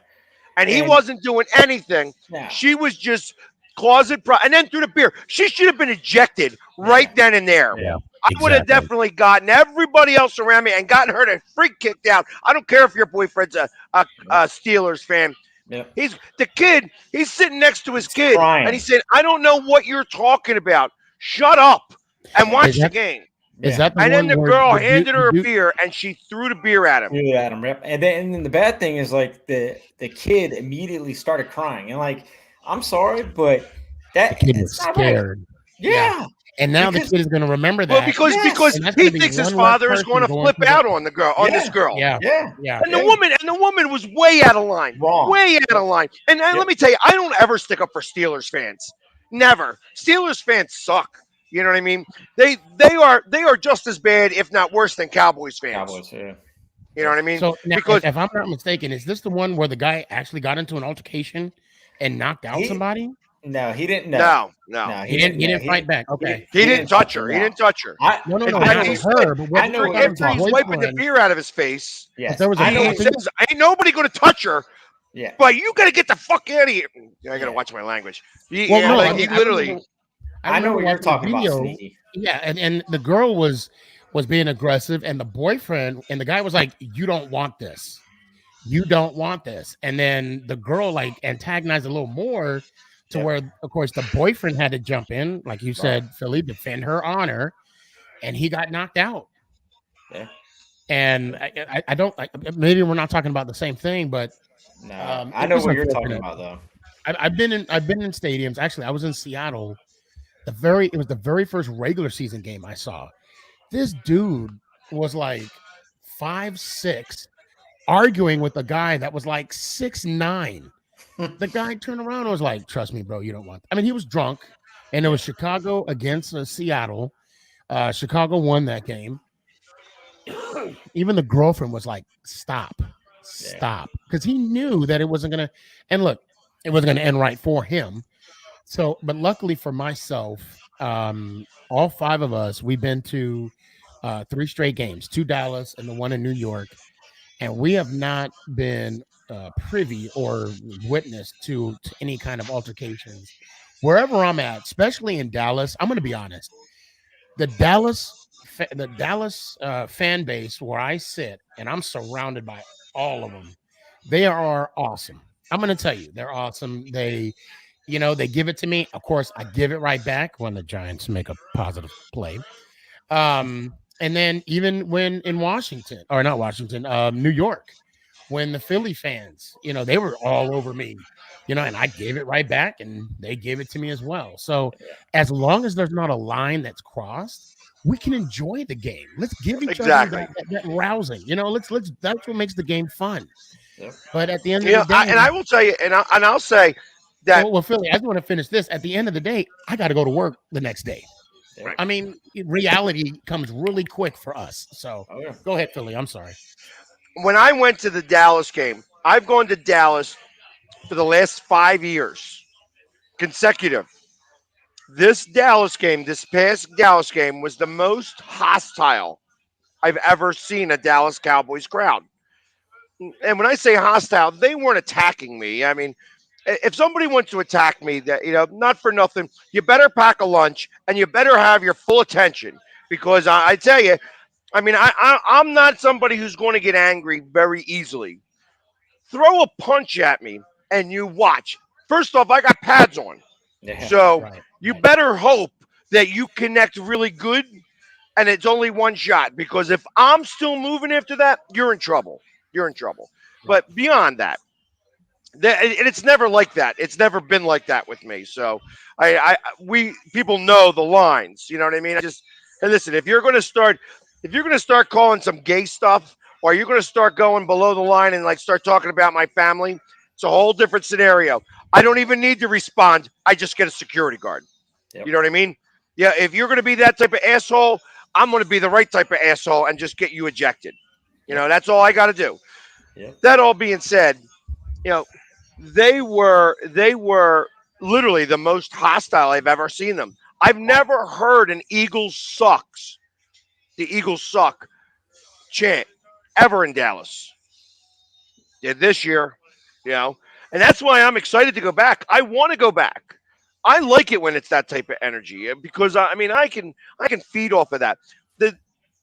And he And wasn't doing anything. now, She was just and then threw the beer. She should have been ejected right yeah. then and there. Yeah. Yeah. I would have Exactly. definitely gotten everybody else around me and gotten her to freak kicked out. I don't care if your boyfriend's a Yep. Steelers fan. Yep. He's the kid. He's sitting next to his He's kid, and he crying. said, "I don't know what you're talking about. Shut up and Yeah. Is watch the that game." is Yeah. that the And then one the where girl handed her a beer, and she threw the beer at him. Threw it at him. Yep. And then the bad thing is like the kid immediately started crying. And like, I'm sorry, but the kid was it's not right. scared? Yeah. And now the Because kid is going to remember Well, that, because yes. and that's he going to be thinks his one less father is going person to going flip to out the. on this Yeah. girl. Yeah. Yeah. Yeah. And the Yeah. woman was way out of line. Wrong. Way out of Yep. line. And let Yep. me tell you, I don't ever stick up for Steelers fans. Never. Steelers fans suck. You know what I mean? They are just as bad, if not worse, than Cowboys fans. Cowboys. Yeah. You know what I mean? So now, Because if I'm not mistaken, is this the one where the guy actually got into an altercation and knocked out He somebody? No, he didn't. No. No, He didn't fight back. He didn't, Okay. He didn't touch her. He didn't touch her. I, No, In no, fact, I not he know. said her. But I know what you're after he's talking wiping the boyfriend. beer out of his face, But Yes, there was a I know. he boyfriend. says, "Ain't nobody going to touch her." Yeah, But you got to get the fuck out of here. I got to yeah. watch my language. Well, Yeah, I no, I like know. he mean, literally. I I know remember what you're watching the talking about, video. Sneaky. Yeah, and the girl was being aggressive, and the boyfriend and the guy was like, "You don't want this. You don't want this." And then the girl like antagonized a little more to Yep. where, of course, the boyfriend had to jump in, like you Right. said, Philly, defend her honor, and he got knocked out. Yeah. And I don't maybe we're not talking about the same thing, but No, I it's know just what you're talking unfortunate. about, though. I've been in stadiums. Actually, I was in Seattle. It was the very first regular season game I saw. This dude was like 5'6", arguing with a guy that was like 6'9". The guy turned around and was like, "Trust me, bro, you don't want." I mean, he was drunk, and it was Yeah. Chicago against Seattle. Chicago won that game. Even the girlfriend was like, "Stop, Yeah. stop," because he knew that it wasn't gonna. And look, it wasn't gonna end right for him. So, but luckily for myself, all five of us, we've been to three straight games, two Dallas and the one in New York, and we have not been privy or witness to any kind of altercations. Wherever I'm at, especially in Dallas, I'm going to be honest. The Dallas fan base where I sit, and I'm surrounded by all of them. They are awesome. I'm going to tell you, they're awesome. They give it to me. Of course, I give it right back when the Giants make a positive play. And then even when in Washington, or not Washington, New York, when the Philly fans, they were all over me, and I gave it right back and they gave it to me as well. So Yeah. as long as there's not a line that's crossed, we can enjoy the game. Let's give each other Exactly. that rousing, let's that's what makes the game fun. Yep. But at the end of the day, And I will tell you, and I'll say that well, Philly, I just want to finish this. At the end of the day, I got to go to work the next day. Yep. I mean, reality comes really quick for us. So Oh yeah. go ahead, Philly. I'm sorry. when I went to the Dallas game, I've gone to Dallas for the last 5 years consecutive. This past Dallas game, was the most hostile I've ever seen a Dallas Cowboys crowd. And when I say hostile, they weren't attacking me. I mean, if somebody wants to attack me, that not for nothing, you better pack a lunch and you better have your full attention because I tell you, I mean, I'm not somebody who's going to get angry very easily. Throw a punch at me and you watch. First off, I got pads on. Yeah. So Right, you right. better hope that you connect really good and it's only one shot because if I'm still moving after that, you're in trouble. You're in trouble. Yeah. But beyond that, and it's never like that. It's never been like that with me. So we people know the lines. You know what I mean? Hey, listen. If you're gonna start calling some gay stuff, or you're gonna start going below the line and like start talking about my family, it's a whole different scenario. I don't even need to respond. I just get a security guard. Yep. You know what I mean? Yeah. If you're gonna be that type of asshole, I'm gonna be the right type of asshole and just get you ejected. Yep. That's all I got to do. Yep. That all being said, you know, they were literally the most hostile I've ever seen them. I've never heard an Eagles sucks, the Eagles suck chant ever in Dallas. Yeah, this year, you know, and that's why I'm excited to go back. I want to go back. I like it when it's that type of energy because I mean I can feed off of that. The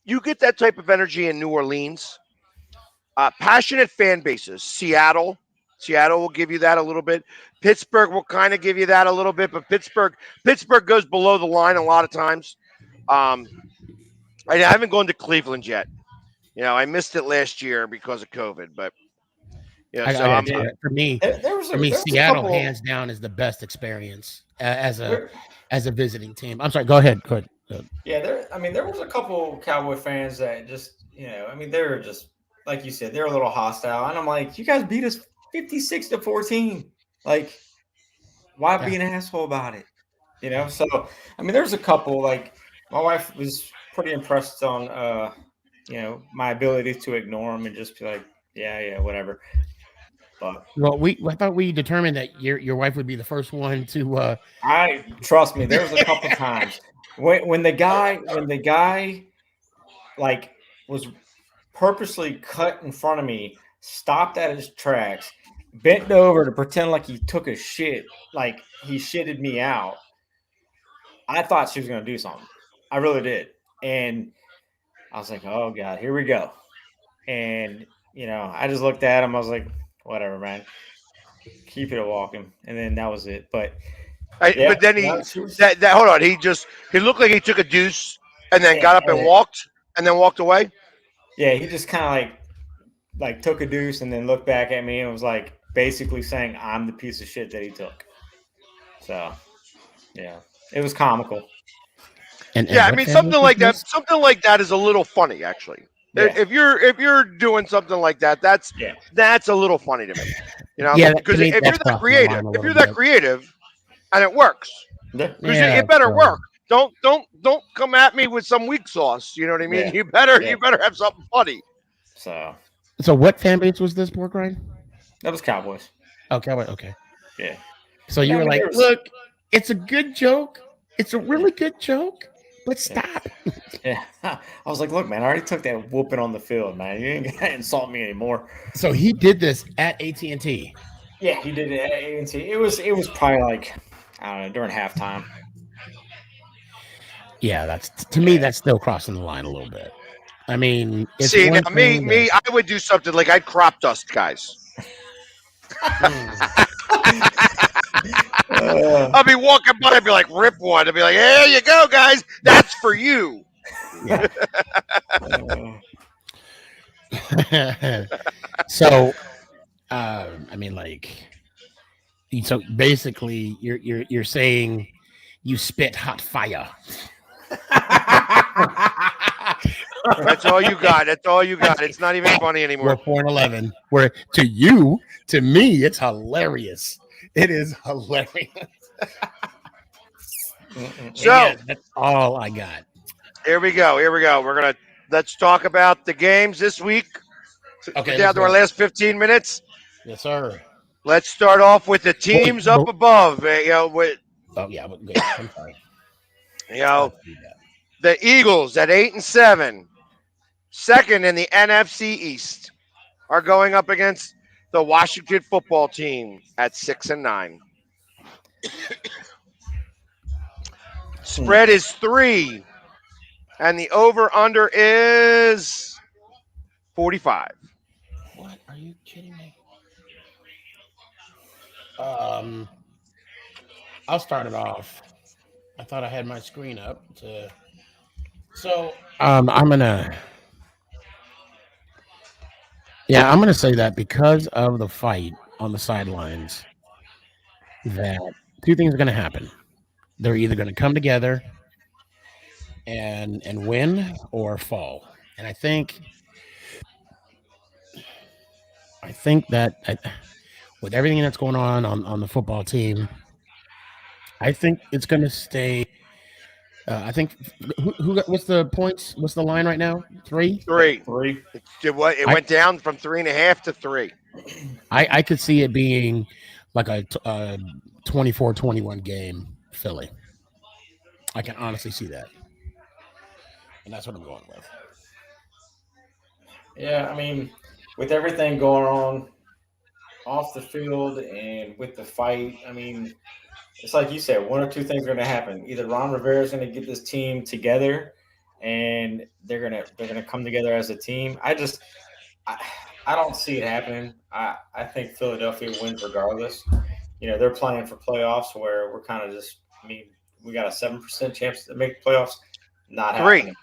You get that type of energy in New Orleans. Passionate fan bases. Seattle will give you that a little bit. Pittsburgh will kind of give you that a little bit, but Pittsburgh goes below the line a lot of times. Um, I haven't gone to Cleveland yet. I missed it last year because of COVID, but I so got I'm. to tell you, There was a Seattle couple. hands down is the best experience as a There, visiting team. I'm sorry. Go ahead. Go ahead. yeah, there. I mean, there was a couple Cowboy fans that just, I mean, they were just like you said, they're a little hostile, and I'm like, you guys beat us 56-14. Like, why Yeah. be an asshole about it? So I mean, there's a couple. Like, my wife was pretty impressed on, my ability to ignore them and just be like, yeah, yeah, whatever. But Well, I thought we determined that your wife would be the first one to. I trust me, there was a couple times when the guy like was purposely cut in front of me, stopped at his tracks, bent over to pretend like he took a shit, like he shitted me out. I thought she was going to do something. I really did. And I was like, oh God, here we go. And, I just looked at him. I was like, whatever, man. Keep it a walking. And then that was it. But yeah, But then no, she was, that hold on, he looked like he took a deuce and then yeah, got up and then walked away. yeah, he just kind of like took a deuce and then looked back at me and was like basically saying I'm the piece of shit that he took. So yeah, it was comical. And Yeah, I what mean family was this? something like that is a little funny actually. Yeah, If you're doing something like that, yeah, that's a little funny to me. Yeah, to Because me that's crossing the line a if little you're that bit. creative and it works, yeah, because Yeah, it better so, work. Don't come at me with some weak sauce. You know what I mean? yeah, yeah. You better have something funny. So so what fan base was this, pork rind? that was Cowboys. Okay, wait, okay. Yeah, So yeah. you I were mean, like, there was, look, it's a good joke. It's a yeah, really good joke, but yeah, stop. yeah. I was like, look, man, I already took that whooping on the field, man. You ain't gotta insult me anymore. So he did this at AT&T. Yeah, he did it at A&T. It was probably like I don't know during halftime. Yeah, that's to me Yeah. that's still crossing the line a little bit. I mean, it's See now, one thing that I would do something like I'd crop dust guys. mm, Uh, I'll be walking by and be like, rip one. I'll be like, here you go, guys. That's for you. yeah. uh, So I mean, like, so basically, you're saying you spit hot fire. That's all you got. That's all you got. It's not even funny We're anymore. 4 and 11. Where to you, to me, it's hilarious. It is hilarious. And So yeah, that's all I got. here we go. Here we go. Let's talk about the games this week. We're Okay, let's down to our go. last 15 minutes. Yes, sir. Let's start off with the Wait, teams up above. oh yeah, but good. I'm sorry. You know, Let's do that. the Eagles at 8-7, second in the NFC East, are going up against the Washington football team at 6-9. Spread is 3, and the over under is 45. What? Are you kidding me? Um, I'll start it off. I thought I had my screen up to. So I'm gonna. Yeah, I'm gonna say that because of the fight on the sidelines, that two things are gonna happen. They're either gonna come together and win or fall. And I think that with everything that's going on the football team, I think it's going to stay. I think what's the points? What's the line right now? 3. 3. 3. It I went down from 3.5 to 3. I could see it being like a 24-21 game Philly. I can honestly see that, and that's what I'm going with. Yeah, I mean, with everything going on off the field and with the fight, I mean, it's like you said, one or two things are going to happen. Either Ron Rivera is going to get this team together, and they're gonna come together as a team. I, I don't see it happening. I think Philadelphia wins regardless. They're playing for playoffs where we're kind of just. I mean, we got a 7% chance to make playoffs. Not 3. happening.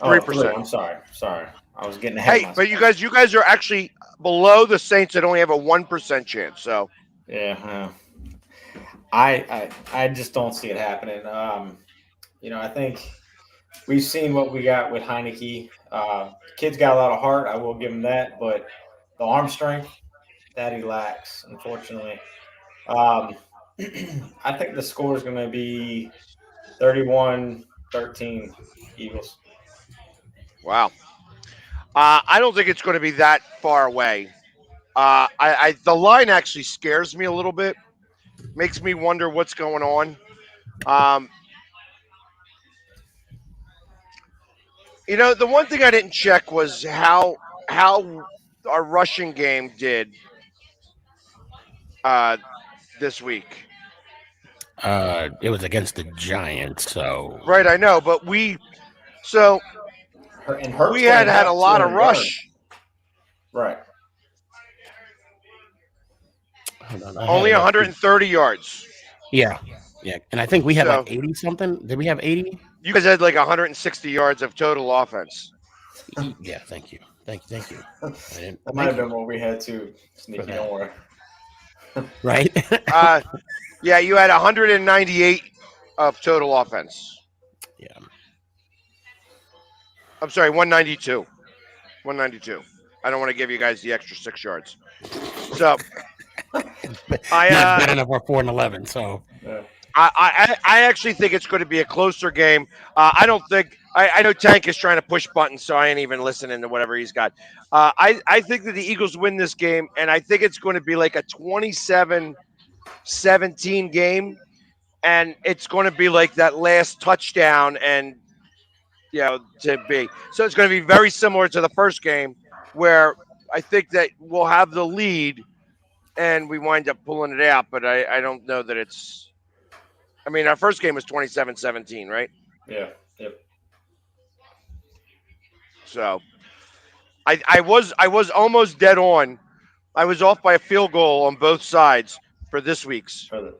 Oh, 3. 3%. I'm sorry. Sorry. I was getting ahead of Hey, but myself. you guys are actually below the Saints that only have a 1% chance. So Yeah. I just don't see it happening. I think we've seen what we got with Heineke. Kid's got a lot of heart. I will give him that, but the arm strength that he lacks, unfortunately. Um, I think the score is going to be 31-13 Eagles. wow. I don't think it's going to be that far away. The line actually scares me a little bit. Makes me wonder what's going on. Um, the one thing I didn't check was how our rushing game did uh, this week. It was against the Giants, so Right, I know, but so And we Hurts had only had a got lot of 200 yards. rush, Right. hold on, I had only it up. 130 yards. Yeah, yeah, and I think we had like So 80 something. Did we have 80? you guys had like 160 yards of total offense. Yeah, thank you. I didn't. That might Thank have you been what we had too, for Sneaky. that. Don't worry. Right? Uh, yeah, you had 198 of total offense. Yeah. I'm sorry, 192. 192. I don't want to give you guys the extra 6 yards. So I Not bad enough. We're 4-11, so Yeah. I actually think it's going to be a closer game. I don't think I know Tank is trying to push buttons, so I ain't even listening to whatever he's got. I think that the Eagles win this game, and I think it's going to be like a 27-17 game, and it's going to be like that last touchdown, and to be so it's going to be very similar to the first game, where I think that we'll have the lead, and we wind up pulling it out. But I don't know that it's. I mean, our first game was 27-17, right? Yeah. Yep. So I was almost dead on. I was off by a field goal on both sides for this week's. For the,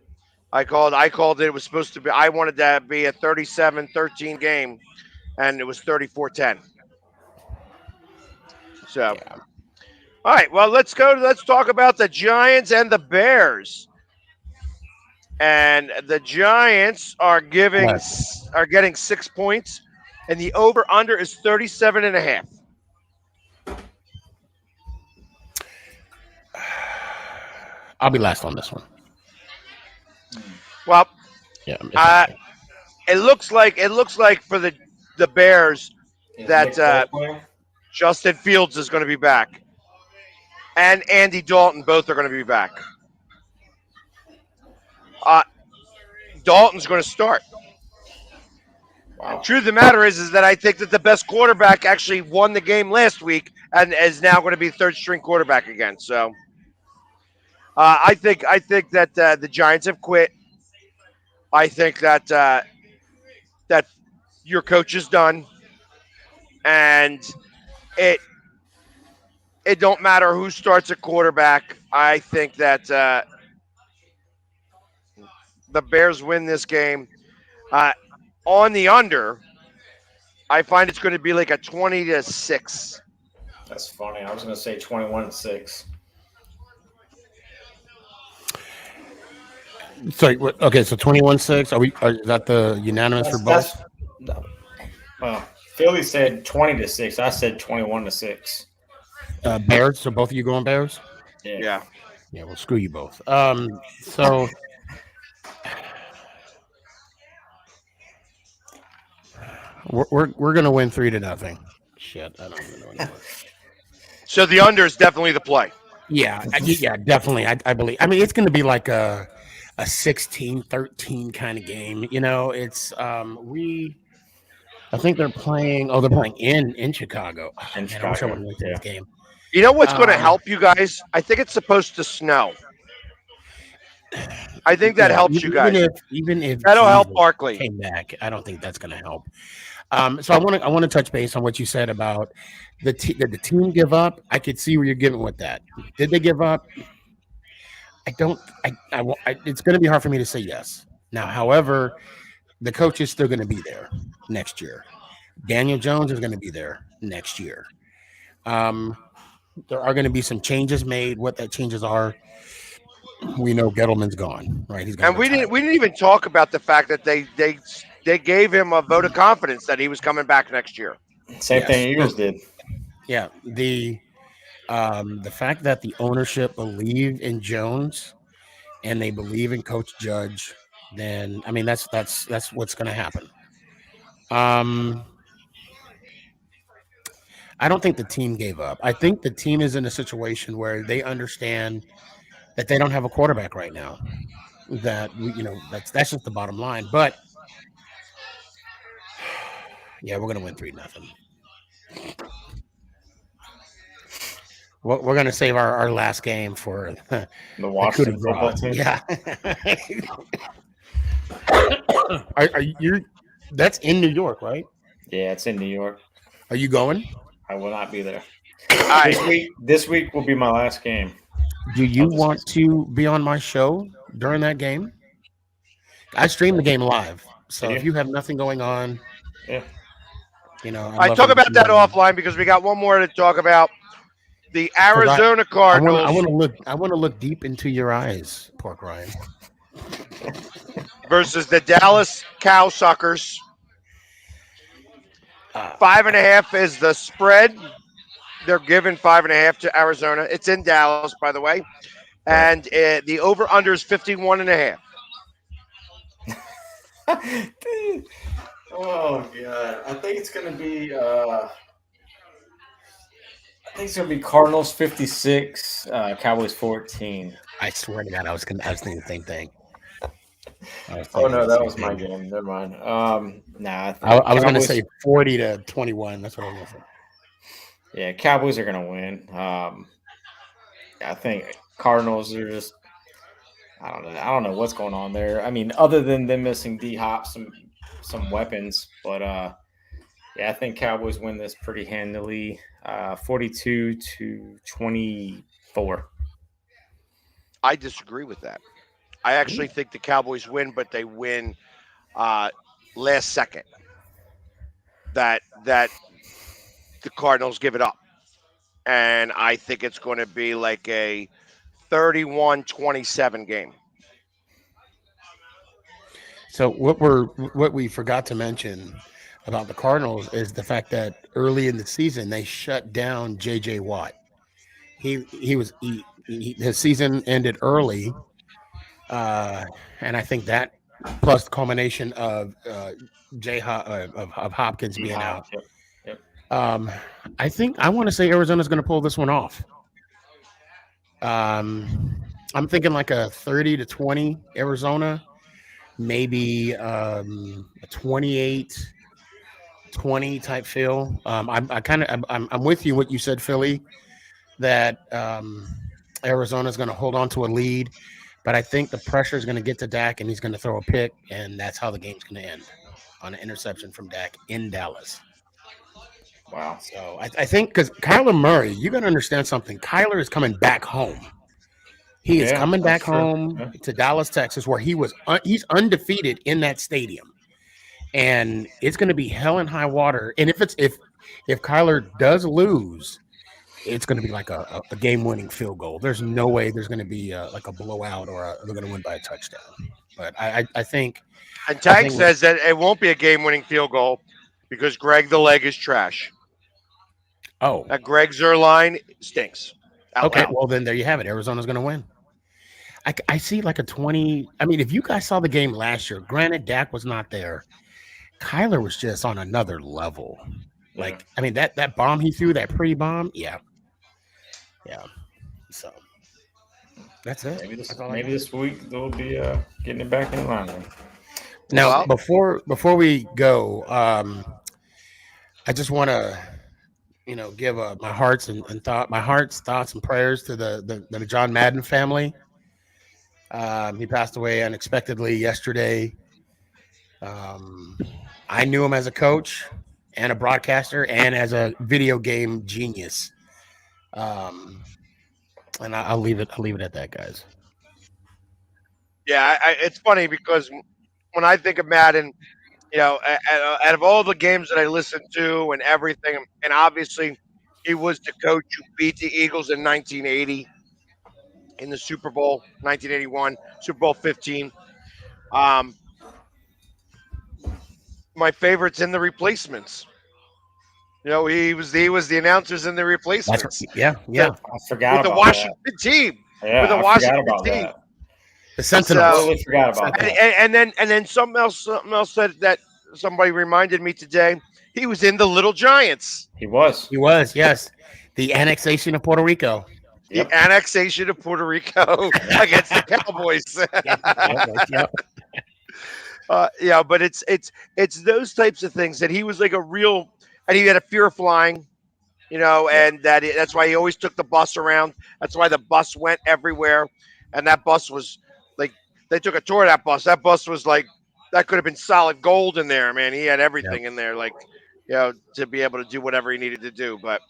I called it. It was supposed to be. I wanted that to be a 37-13 game, and it was 34-10. So, yeah. all right. Well, let's talk about the Giants and the Bears. And the Giants Yes. are getting 6 points, and the over under is 37 and a half. I'll be last on this one. Well, Yeah. It's uh, okay. it looks like for the Bears is that Nick Foles playing? Justin Fields is going to be back, and Andy Dalton both are going to be back. Uh, Dalton's going to start. Wow. Truth of the matter is that I think that the best quarterback actually won the game last week and is now going to be third string quarterback again. So I think that the Giants have quit. I think that your coach is done, and it it don't matter who starts at quarterback. I think that the Bears win this game. Uh, on the under, I find it's going to be like a 20-6. That's funny. I was going to say 21-6. So okay, so 21-6. Is that the unanimous for both? No. Well, Philly said 20-6. I said 21-6. Bears. So both of you going Bears? Yeah. Yeah. Yeah. Well, screw you both. So we're gonna win 3-0. Shit, I don't even know anymore. So the under is definitely the play. Yeah, yeah, definitely. I believe. I mean, it's gonna be like a 16-13 kind of game. It's I think they're playing. Oh, they're playing in Chicago. Oh, In man, I wish I would Chicago. have went to Yeah. this game. You know what's going to Um, help you guys? I think it's supposed to snow. I think that yeah, helps you even guys. if That'll help Jesus Barkley. came back, I don't think that's gonna help. So I want to touch base on what you said about did the team give up? I could see where you're getting with that. Did they give up? I don't. It's going to be hard for me to say yes. Now, however, the coach is still going to be there next year. Daniel Jones is going to be there next year. There are going to be some changes made. What that changes are, we know Gettleman's gone, right? He's going And to we retire. didn't we didn't even talk about the fact that they gave him a vote of confidence that he was coming back next year. Same Yes. thing Eagles did. Yeah. The fact that the ownership believe in Jones and they believe in Coach Judge, then I mean that's what's going to happen. I don't think the team gave up. I think the team is in a situation where they understand that they don't have a quarterback right now. That that's just the bottom line. But yeah, we're gonna win 3-0. We're gonna save our last game for The the coup de Washington football grace. team. Yeah. are you? That's in New York, right? Yeah, it's in New York. Are you going? I will not be there. All right. This week will be my last game. Do you of the want season. to be on my show during that game? I stream the game live, so Did if you? you have nothing going on, Yeah. I'd I love for talk you to about be that on offline because we got one more to talk about. The because Arizona I Cardinals want to look deep into your eyes, Pork Ryan. versus the Dallas Cowsuckers. Uh, 5.5 is the spread. They're giving 5.5 to Arizona. It's in Dallas, by the way. Right. And the over under is 51.5. Oh god, I think it's gonna be. I think it's gonna be Cardinals 56, Cowboys 14. I swear to God, I was thinking the same thing. I was Oh thinking no, the that same was my thing. game. Never mind. Nah, I was going to Cowboys. say 40-21. That's what I was going to say. Yeah, Cowboys are gonna win. I think Cardinals are just. I don't know. I don't know what's going on there. I mean, other than them missing D Hop, some weapons, but yeah, I think Cowboys win this pretty handily, 42-24. I disagree with that. I actually think the Cowboys win, but they win uh, last second. That the Cardinals give it up. And I think it's going to be like a 31-27 game. So what we forgot to mention about the Cardinals is the fact that early in the season they shut down J.J. Watt. His season ended early, uh, and I think that plus the culmination of of Hopkins D being Hop. out. Yep. Yep. Um, I want to say Arizona's going to pull this one off. I'm thinking like a 30-20 Arizona, maybe a 28-20 type feel. I'm with you what you said, Philly, that Arizona's going to hold on to a lead, but I think the pressure is going to get to Dak and he's going to throw a pick, and that's how the game's going to end on an interception from Dak in Dallas. Wow. So I think because Kyler Murray, you got to understand something. Kyler is coming back home. He is Yeah, coming that's back true. home Yeah. to Dallas, Texas, where he's undefeated in that stadium, and it's going to be hell and high water. And if Kyler does lose, it's going to be like a game-winning field goal. There's no way there's going to be like a blowout or they're going to win by a touchdown. But I think And I Tank think says that it won't be a game winning field goal because Greg the leg is trash. oh That Greg Zerline stinks. Out okay, loud. well then there you have it. Arizona's going to win. I see like a 20. I mean, if you guys saw the game last year, granted Dak was not there. Kyler was just on another level. Like, I mean, that bomb he threw, that pretty bomb, yeah. So that's it. Maybe That's all I maybe got. this week they'll be getting it back in line. Then. Now, Well, before we go, I just want to give my hearts thoughts and prayers to the John Madden family. He passed away unexpectedly yesterday. I knew him as a coach and a broadcaster and as a video game genius. And I'll leave it at that, guys. yeah, it's funny because when I think of Madden, out of all the games that I listened to and everything, and obviously he was the coach who beat the Eagles in 1980 in the Super Bowl, 1981, Super Bowl 15. Um, my favorites in the replacements. He was the announcers in the That's replacements. yeah. The, I forgot with the about that. Washington team. With the Yeah, I forgot Washington about team. that. The I Sentinels. totally forgot about And, that. and then something else said that somebody reminded me today. He was in the Little Giants. He was. He was, yes. The annexation of Puerto Rico. The Yep. annexation of Puerto Rico against the Cowboys. Yep. Yeah, but it's those types of things that he was like a real, and he had a fear of flying, Yep. and that's why he always took the bus around. That's why the bus went everywhere, and that bus was like they took a tour of that bus. That bus was like that could have been solid gold in there, man. He had Yep. everything in there, like to be able to do whatever he needed to do. But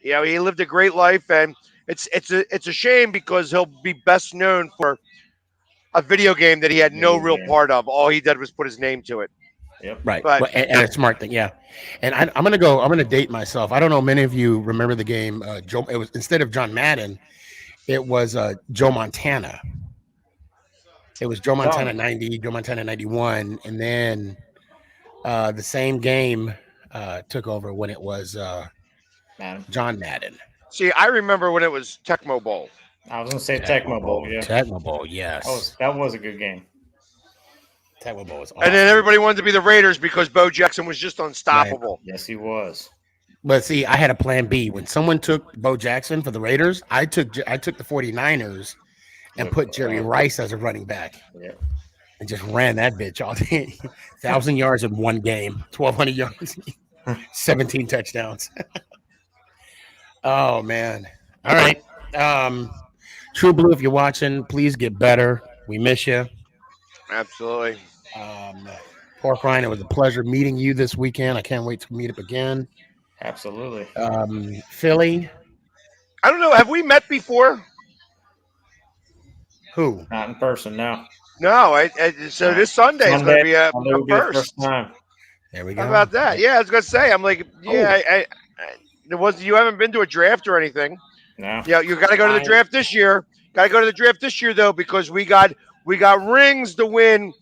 he lived a great life, and it's a shame because he'll be best known for a video game that he had no Video real game. part of. All he did was put his name to it. Yep. Right. But Well, and a smart thing, yeah. And I'm gonna date myself. I don't know. Many of you remember the game. Joe. It was instead of John Madden, it was Joe Montana. It was Joe Montana No, 90, Joe Montana 91, and then the same game took over when it was man. John Madden. see, I remember when it was Tecmo Bowl. I was gonna say Tecmo Bowl. Yeah. Tecmo Bowl, yes. That was a good game. Tecmo Bowl was And awesome. then everybody wanted to be the Raiders because Bo Jackson was just unstoppable. Yes, he was. But see, I had a plan B. When someone took Bo Jackson for the Raiders, I took the 49ers and put Jerry Rice as a running back. Yeah. And just ran that bitch all day. 1,000 yards in one game, 1,200 yards, 17 touchdowns. Oh, man. All right. True Blue, if you're watching, please get better. We miss you. Absolutely. Pork Rind, it was a pleasure meeting you this weekend. I can't wait to meet up again. Absolutely. Philly, I don't know. Have we met before? who? Not in person, no. No. So this Sunday is going to be a Sunday will be the first. time. There we go. How about that? Yeah, I was going to say. I'm like, yeah. There was. You haven't been to a draft or anything. No. Yeah, you got to go to the draft this year. Got to go to the draft this year though, because we got rings to win.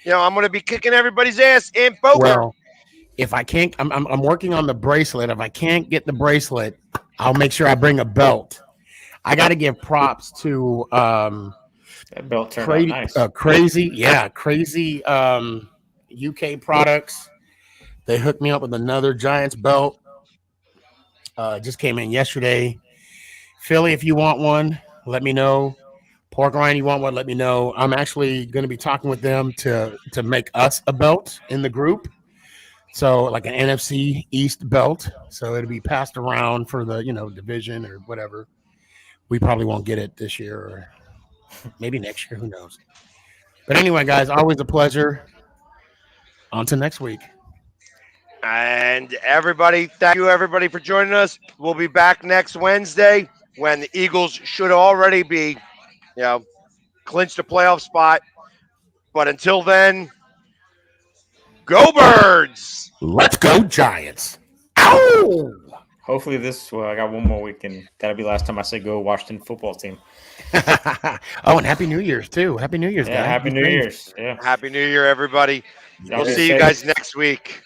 I'm going to be kicking everybody's ass in poker. Well, if I can't, I'm working on the bracelet. If I can't get the bracelet, I'll make sure I bring a belt. I got to give props to That belt turned out nice. crazy UK products. They hooked me up with another Giants belt. Just came in yesterday. Philly, if you want one, let me know. Pork Rind, you want one, let me know. I'm actually going to be talking with them to make us a belt in the group. So like an NFC East belt. So it'll be passed around for the, division or whatever. We probably won't get it this year or maybe next year. Who knows? But anyway, guys, always a pleasure. On to next week. And everybody, thank you everybody for joining us. We'll be back next Wednesday when the Eagles should already be, clinched a playoff spot. But until then, go Birds! Let's go Giants. Ow! Hopefully I got one more week, and that'll be the last time I say go Washington football team. Oh, and Happy New Year's, too. Happy New Year's, guys. Happy New Year's. Yeah. Happy New Year, everybody. Y'all We'll be see you safe. guys next week.